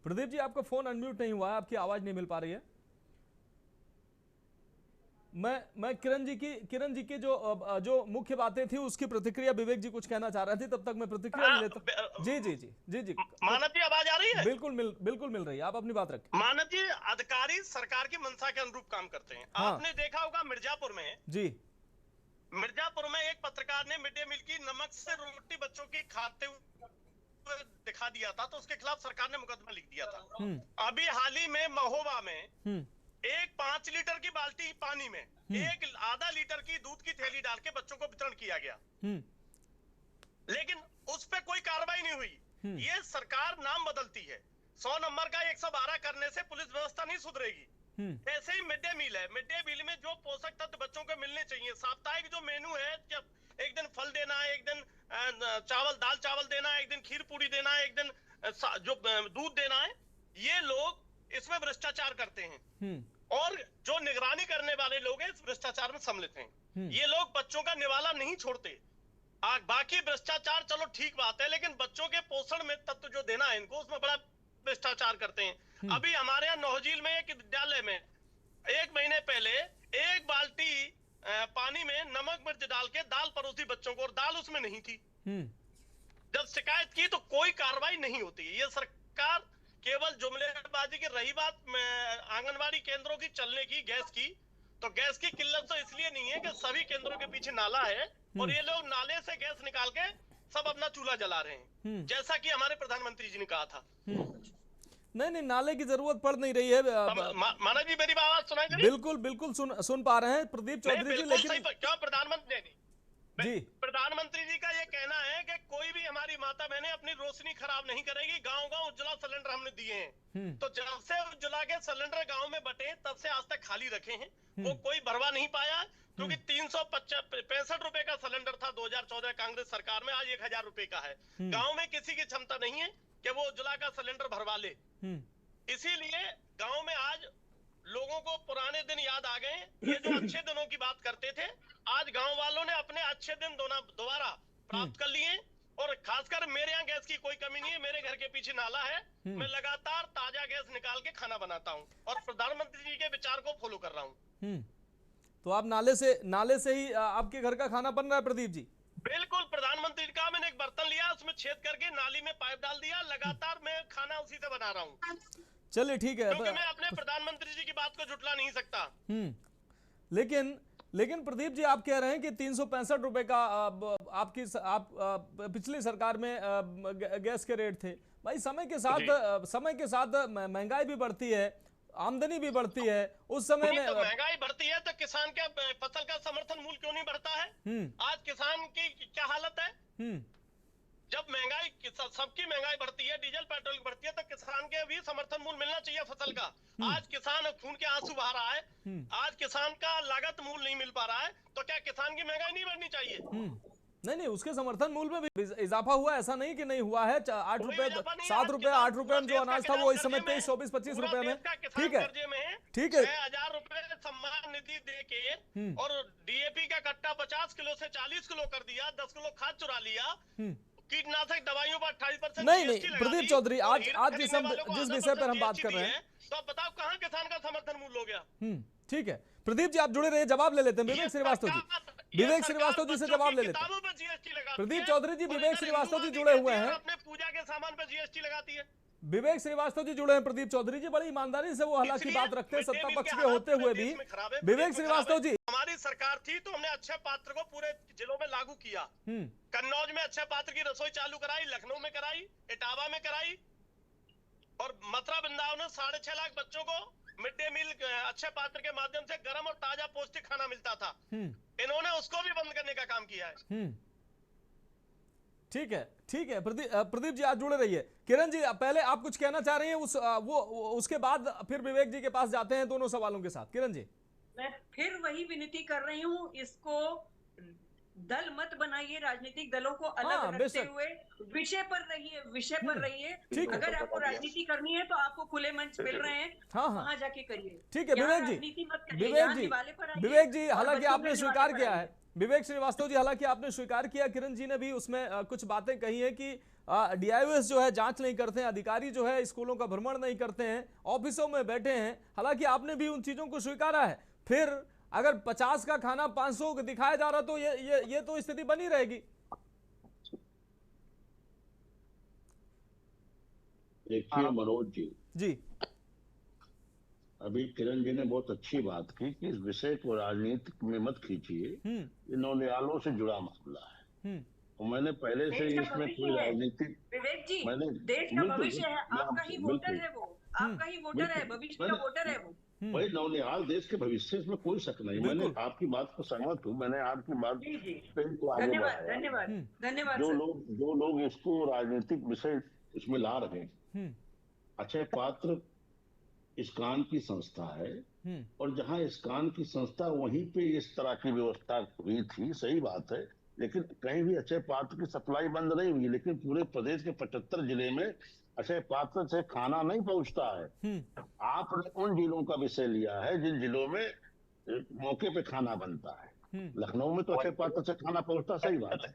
प्रदीप जी आपका फोन अनम्यूट नहीं हुआ है, आपकी आवाज नहीं मिल पा रही है। मैं किरण जी की जो मुख्य बातें थी उसकी प्रतिक्रिया विवेक जी कुछ कहना चाह रहे थे, तब तक मैं प्रतिक्रिया ले लेता। जी मानव जी आवाज आ रही है? बिल्कुल मिल रही है, आप अपनी बात रखें। मानव जी, अधिकारी सरकार की मंशा के अनुरूप काम करते हैं। हाँ। आपने देखा होगा मिर्जापुर में एक पत्रकार ने मिड डे मील की नमक से रोटी बच्चों की खाते हुए दिखा दिया था, तो उसके खिलाफ सरकार ने मुकदमा लिख दिया था। अभी हाल ही में महोबा में एक 5 लीटर की बाल्टी पानी में एक आधा लीटर की दूध की थैली डाल के बच्चों को वितरण किया गया, लेकिन उस पे कोई कार्रवाई नहीं हुई। ये सरकार नाम बदलती है, 100 नंबर का 112 करने से पुलिस व्यवस्था नहीं सुधरेगी। ऐसे ही मिड डे मील है, मिड डे मील में जो पोषक तत्व बच्चों को मिलने चाहिए, साप्ताहिक जो मेनू है, जब एक दिन फल देना है, एक दिन दाल चावल देना है, एक दिन खीर पूरी देना है, एक दिन जो दूध देना है, ये लोग इसमें भ्रष्टाचार करते हैं और जो निगरानी करने वाले लोग हैं इस भ्रष्टाचार में सम्मिलित हैं। ये लोग बच्चों का निवाला नहीं छोड़ते। बाकी भ्रष्टाचार चलो ठीक बात है, लेकिन बच्चों के पोषण में तत्व जो देना है इनको, उसमें बड़ा भ्रष्टाचार करते हैं। अभी हमारे यहाँ नौहजील में एक विद्यालय में 1 महीने पहले एक बाल्टी पानी में नमक मिर्च डाल के दाल परोसी बच्चों को, और दाल उसमें नहीं थी। जब शिकायत की तो कोई कार्रवाई नहीं होती। ये सरकार केवल जुमलेबाजी की रही बात आंगनवाड़ी केंद्रों की चलने की, गैस की, तो गैस की किल्लत तो इसलिए नहीं है कि सभी केंद्रों के पीछे नाला है और ये लोग नाले से गैस निकाल के सब अपना चूल्हा जला रहे हैं, जैसा कि हमारे प्रधानमंत्री जी ने कहा था। नहीं, नाले की जरूरत पड़ नहीं रही है। मानव जी मेरी आवाज सुनाई दे रही है? बिल्कुल सुन पा रहे हैं प्रदीप चौधरी जी, लेकिन क्यों प्रधानमंत्री जी का ये कहना है कि कोई भी हमारी माता बहनें अपनी रोशनी खराब नहीं करेगी। गांव उज्ज्वला सिलेंडर हमने दिए हैं, तो जब से उज्ज्वला के सिलेंडर गांव में बटे तब से आज तक खाली रखे हैं, वो कोई भरवा नहीं पाया, क्योंकि 365 रुपए का सिलेंडर था 2014 कांग्रेस सरकार में, आज 1000 रुपए का है। गाँव में किसी की क्षमता नहीं है कि वो उज्ज्वला का सिलेंडर भरवा ले, इसीलिए गाँव में आज लोगों को पुराने दिन याद आ गए। ये जो अच्छे दिनों की बात करते थे, आज गांव वालों ने अपने अच्छे दिन दोबारा प्राप्त कर लिए, और खासकर मेरे यहाँ गैस की कोई कमी नहीं है। मेरे घर के पीछे नाला है, मैं लगातार ताजा गैस निकाल के खाना बनाता हूँ और प्रधानमंत्री जी के विचार को फॉलो कर रहा हूँ। तो आप नाले से ही आपके घर का खाना बन रहा है प्रदीप जी? बिल्कुल, प्रधानमंत्री का मैंने एक बर्तन लिया, उसमें छेद करके नाली में पाइप डाल दिया, लगातार मैं खाना उसी से बना रहा हूँ। चलिए ठीक है, क्योंकि मैं अपने प्रधानमंत्री जी की बात को झुटला नहीं सकता। लेकिन प्रदीप जी आप कह रहे हैं कि 365 रुपए का पिछली सरकार में गैस के रेट थे। भाई समय के साथ महंगाई भी बढ़ती है, आमदनी भी बढ़ती है, उस समय में तो महंगाई बढ़ती है तो किसान के फसल का समर्थन मूल्य क्यों नहीं बढ़ता है? आज किसान की क्या हालत है? जब महंगाई सबकी महंगाई बढ़ती है, डीजल पेट्रोल की बढ़ती है, तो किसान के भी समर्थन मूल्य मिलना चाहिए फसल का। आज किसान खून के आंसू बहा रहा है, आज किसान का लागत मूल्य नहीं मिल पा रहा है, तो क्या किसान की महंगाई नहीं बढ़नी चाहिए? नहीं, उसके समर्थन मूल्य में भी इजाफा हुआ, ऐसा नहीं कि नहीं हुआ है। 8 रुपए 7 रुपए 8 रुपए में जो अनाज था वो इस समय 23, 24, 25 रुपए में। ठीक है 6000 रुपए सम्मान निधि देके और डीएपी का कट्टा 50 किलो से 40 किलो कर दिया, 10 किलो खाद चुरा लिया, कीटनाशक दवाइयों पर 28% नहीं प्रदीप चौधरी, आज जिस विषय पर हम बात कर रहे हैं, तो आप बताओ कहाँ किसान का समर्थन मूल्य हो गया? ठीक है प्रदीप जी, आप जुड़े रहिए, जवाब ले लेते हैं विवेक श्रीवास्तव जी से जवाब ले लेते हैं। प्रदीप चौधरी जी, विवेक श्रीवास्तव जी जुड़े हुए हैं। अपने पूजा के सामान पर जीएसटी लगाती है। विवेक श्रीवास्तव जी जुड़े हैं प्रदीप चौधरी जी, बड़ी ईमानदारी से वो हालांकि बात रखते हैं सत्ता पक्ष के होते हुए भी। विवेक श्रीवास्तव जी, हमारी सरकार थी तो हमने अक्षय पात्र को पूरे जिलों में लागू किया। कन्नौज में अक्षय पात्र की रसोई चालू कराई, लखनऊ में कराई, इटावा में कराई, और मथुरा वृंदावन में 6.5 लाख बच्चों को मिड डे मील अक्षय पात्र के माध्यम से गर्म और ताजा पौष्टिक खाना मिलता था। इन्होंने उसको भी बंद करने का काम किया है। ठीक है, ठीक है। प्रदीप जी, आज जुड़े रहिए। किरण जी, पहले आप कुछ कहना चाह रही हैं, उसके बाद फिर विवेक जी के पास जाते हैं दोनों सवालों के साथ। किरण जी, मैं फिर वही विनती कर रही हूँ, इसको दल मत बनाइए, राजनीतिक दलों को अलग रखते हुए विषय पर रहिए। अगर आपको राजनीति करनी है तो आपको खुले मंच मिल रहे हैं, वहां जाके करिए। ठीक है विवेक जी, हालांकि आपने स्वीकार किया है, विवेक श्रीवास्तव जी, हालांकि आपने स्वीकार किया, किरण जी ने भी उसमें कुछ बातें कही हैं कि डीआईओएस जो है जांच नहीं करते हैं, अधिकारी जो है स्कूलों का भ्रमण नहीं करते हैं, ऑफिसों में बैठे हैं। हालांकि आपने भी उन चीजों को स्वीकारा है। फिर अगर 50 का खाना 500 को दिखाया जा रहा तो ये तो स्थिति बनी रहेगी। देखिए मनोज जी, अभी किरण जी ने बहुत अच्छी बात की कि इस विषय को राजनीतिक में मत खींचिए, ये नौनिहालों से जुड़ा मामला है। और मैंने पहले से इसमें कोई राजनीतिक, विवेक जी, देश का भविष्य है, आपका ही वोटर है वो, आपका ही वोटर है, भविष्य का वोटर है वो। भाई नौनिहाल देश के भविष्य, इसमें कोई शक नहीं। मैंने आपकी बात को सहमत हूँ, मैंने आपकी बात को आगे बढ़ाया। धन्यवाद। जो लोग इसको राजनीतिक विषय इसमें ला रहे हैं, अक्षय पात्र इस्कान की संस्था है, और जहां इस्कान की संस्था वहीं पे इस तरह की व्यवस्था हुई थी, सही बात है। लेकिन कहीं भी अक्षय पात्र की सप्लाई बंद नहीं हुई, लेकिन पूरे प्रदेश के 75 जिले में अक्षय पात्र से खाना नहीं पहुंचता है। आपने उन जिलों का विषय लिया है जिन जिलों में मौके पे खाना बनता है। लखनऊ में तो अक्षय पात्र से खाना पहुंचता, सही बात है,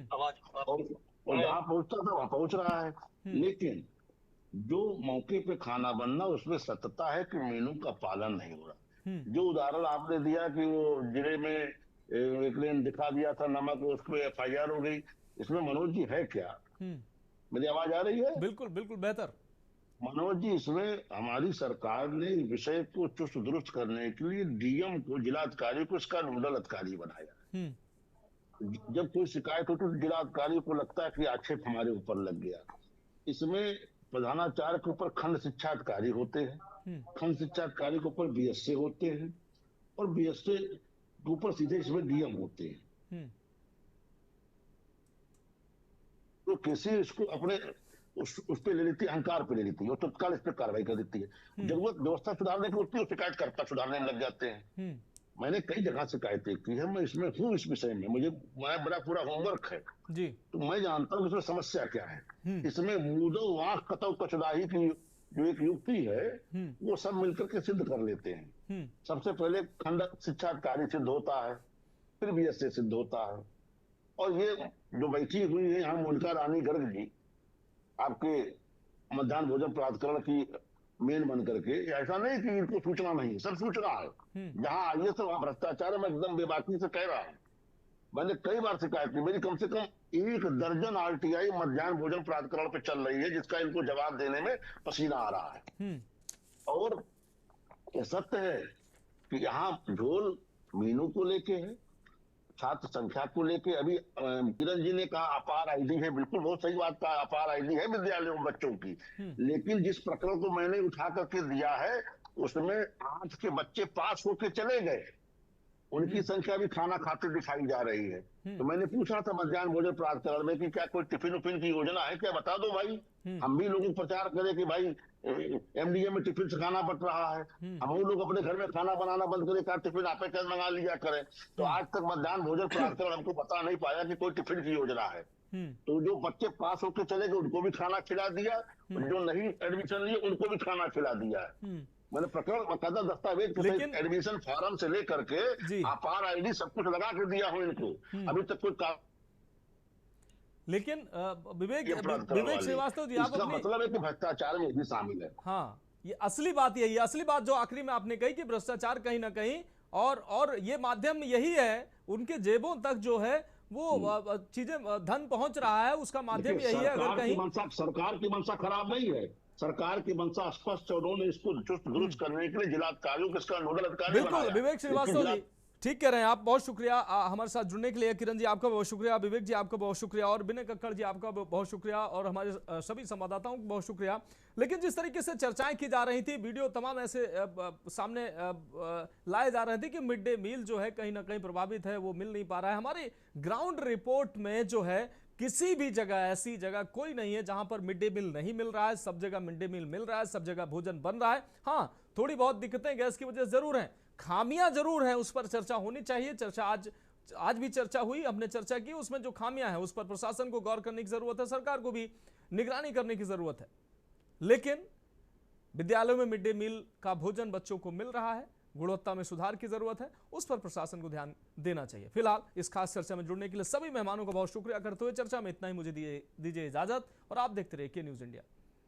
और जहाँ पहुंचता था वहां पहुंच रहा है। लेकिन जो मौके पे खाना बनना, उसमें सत्यता है कि मेनू का पालन नहीं हो रहा। जो उदाहरण आपने दिया कि वो जिले में एक दिन दिखा दिया था नमक, उसको FIR हो गई, इसमें मनोज जी है क्या? मेरी आवाज आ रही है? बिल्कुल बिल्कुल बेहतर। मनोज जी, इसमें हमारी सरकार ने विषय को चुस्त दुरुस्त करने के लिए DM को, जिलाधिकारी को इसका नोडल अधिकारी बनाया। जब कोई शिकायत होती तो जिलाधिकारी को लगता है कि आक्षेप हमारे ऊपर लग गया। इसमें प्रधानाचार्य के ऊपर खंड शिक्षा अधिकारी होते हैं, खंड शिक्षा अधिकारी के ऊपर BSA होते हैं, और BSA के ऊपर सीधे इसमें DM होते हैं। तो किसी इसको अपने उस पे ले लेती है, अहंकार पे ले लेती है, और तत्काल इस पे कार्रवाई कर देती है। जरूरत व्यवस्था सुधारने की होती है, शिकायत करता सुधारने लग जाते हैं। मैंने कई जगह शिकायतें की है, मैं इसमें हूँ इस विषय में, मैं बड़ा पूरा होमवर्क है जी, तो मैं जानता हूँ इसमें समस्या क्या है। इसमें मुदो वाक कतौ कचुदाही की जो एक युक्ति है, वो सब मिलकर के सिद्ध कर लेते हैं। सबसे पहले खंड शिक्षा अधिकारी सिद्ध होता है, फिर BSA सिद्ध होता है, और ये जो बैठी हुई है यहाँ मोनिका रानी गर्ग जी, आपके मध्याह्न भोजन प्राधिकरण की मेन बन करके, ऐसा नहीं कि इनको सूचना नहीं, सब सूचना है। जहां आइए तो वहां भ्रष्टाचार है, मैं एकदम बेबाकी से कह रहा हूँ। मैंने कई बार शिकायत की, मेरी कम से कम 1 दर्जन RTI मध्याह्न भोजन प्राधिकरण पे चल रही है, जिसका इनको जवाब देने में पसीना आ रहा है। और ये सत्य है कि यहाँ झोल मीनू को लेके है, छात्र संख्या को लेके। अभी किरण जी ने कहा अपार ID है, बिल्कुल बहुत सही बात कहा, अपार ID है विद्यालयों में बच्चों की। लेकिन जिस प्रकरण को मैंने उठा करके दिया है, उसमें 8 के बच्चे पास होके चले गए, उनकी संख्या भी खाना खाते दिखाई जा रही है। तो मैंने पूछा था मध्याह्न भोजन प्राधिकरण में कि क्या कोई टिफिन उफिन की योजना है क्या, बता दो भाई, हम भी लोगों को प्रचार करें कि भाई MDA में टिफिन से खाना बट रहा है, हम लोग अपने घर में खाना बनाना बंद करें, क्या टिफिन आपे कल मंगा लिया करें। तो आज तक मध्याह्न भोजन प्राधिकरण हमको बता नहीं पाया कि कोई टिफिन की योजना है। तो जो बच्चे पास होकर चले गए उनको भी खाना खिला दिया, जो नहीं एडमिशन लिए उनको भी खाना खिला दिया है। मैंने प्रकरण बकायदा दस्तावेज के साथ एडमिशन फॉर्म से लेकर के अपार ID सब कुछ लगा के दिया हूँ इनको, अभी तक कोई लेकिन विवेक श्रीवास्तव जी, इसका मतलब है कि भ्रष्टाचार में भी शामिल है। हाँ, ये असली बात यही है, असली बात जो आखिरी में आपने कही कि भ्रष्टाचार कहीं ना कहीं, और ये माध्यम यही है, उनके जेबों तक जो है वो चीजें धन पहुंच रहा है, उसका माध्यम यही है। अगर कहीं सरकार की मंशा खराब नहीं है, सरकार की मंशा स्पष्ट है, उन्होंने इसको चुस्त दुरुस्त करने के लिए जिलाधिकारियों को इसका नोडल अधिकारी बिल्कुल बनाया। विवेक श्रीवास्तव जी ठीक कह रहे हैं आप, बहुत शुक्रिया हमारे साथ जुड़ने के लिए। किरण जी आपका बहुत शुक्रिया, विवेक जी आपका बहुत शुक्रिया, और विनय कक्कड़ जी आपका बहुत शुक्रिया, और हमारे सभी संवाददाताओं को बहुत शुक्रिया। लेकिन जिस तरीके से चर्चाएं की जा रही थी, वीडियो तमाम ऐसे सामने लाए जा रहे थे कि मिड डे मील जो है कहीं ना कहीं प्रभावित है, वो मिल नहीं पा रहा है। हमारी ग्राउंड रिपोर्ट में जो है किसी भी जगह ऐसी जगह कोई नहीं है जहां पर मिड डे मील नहीं मिल रहा है। सब जगह मिड डे मील मिल रहा है, सब जगह भोजन बन रहा है। हाँ, थोड़ी बहुत दिक्कतें गैस की वजह जरूर हैं, खामियां जरूर हैं, उस पर चर्चा होनी चाहिए। चर्चा आज भी चर्चा हुई, हमने चर्चा की, उसमें जो खामियां हैं उस पर प्रशासन को गौर करने की जरूरत है, सरकार को भी निगरानी करने की जरूरत है। लेकिन विद्यालयों में मिड डे मील का भोजन बच्चों को मिल रहा है, गुणवत्ता में सुधार की जरूरत है, उस पर प्रशासन को ध्यान देना चाहिए। फिलहाल इस खास चर्चा में जुड़ने के लिए सभी मेहमानों का बहुत शुक्रिया करते हुए चर्चा में इतना ही मुझे दीजिए इजाजत, और आप देखते रहिए के न्यूज़ इंडिया।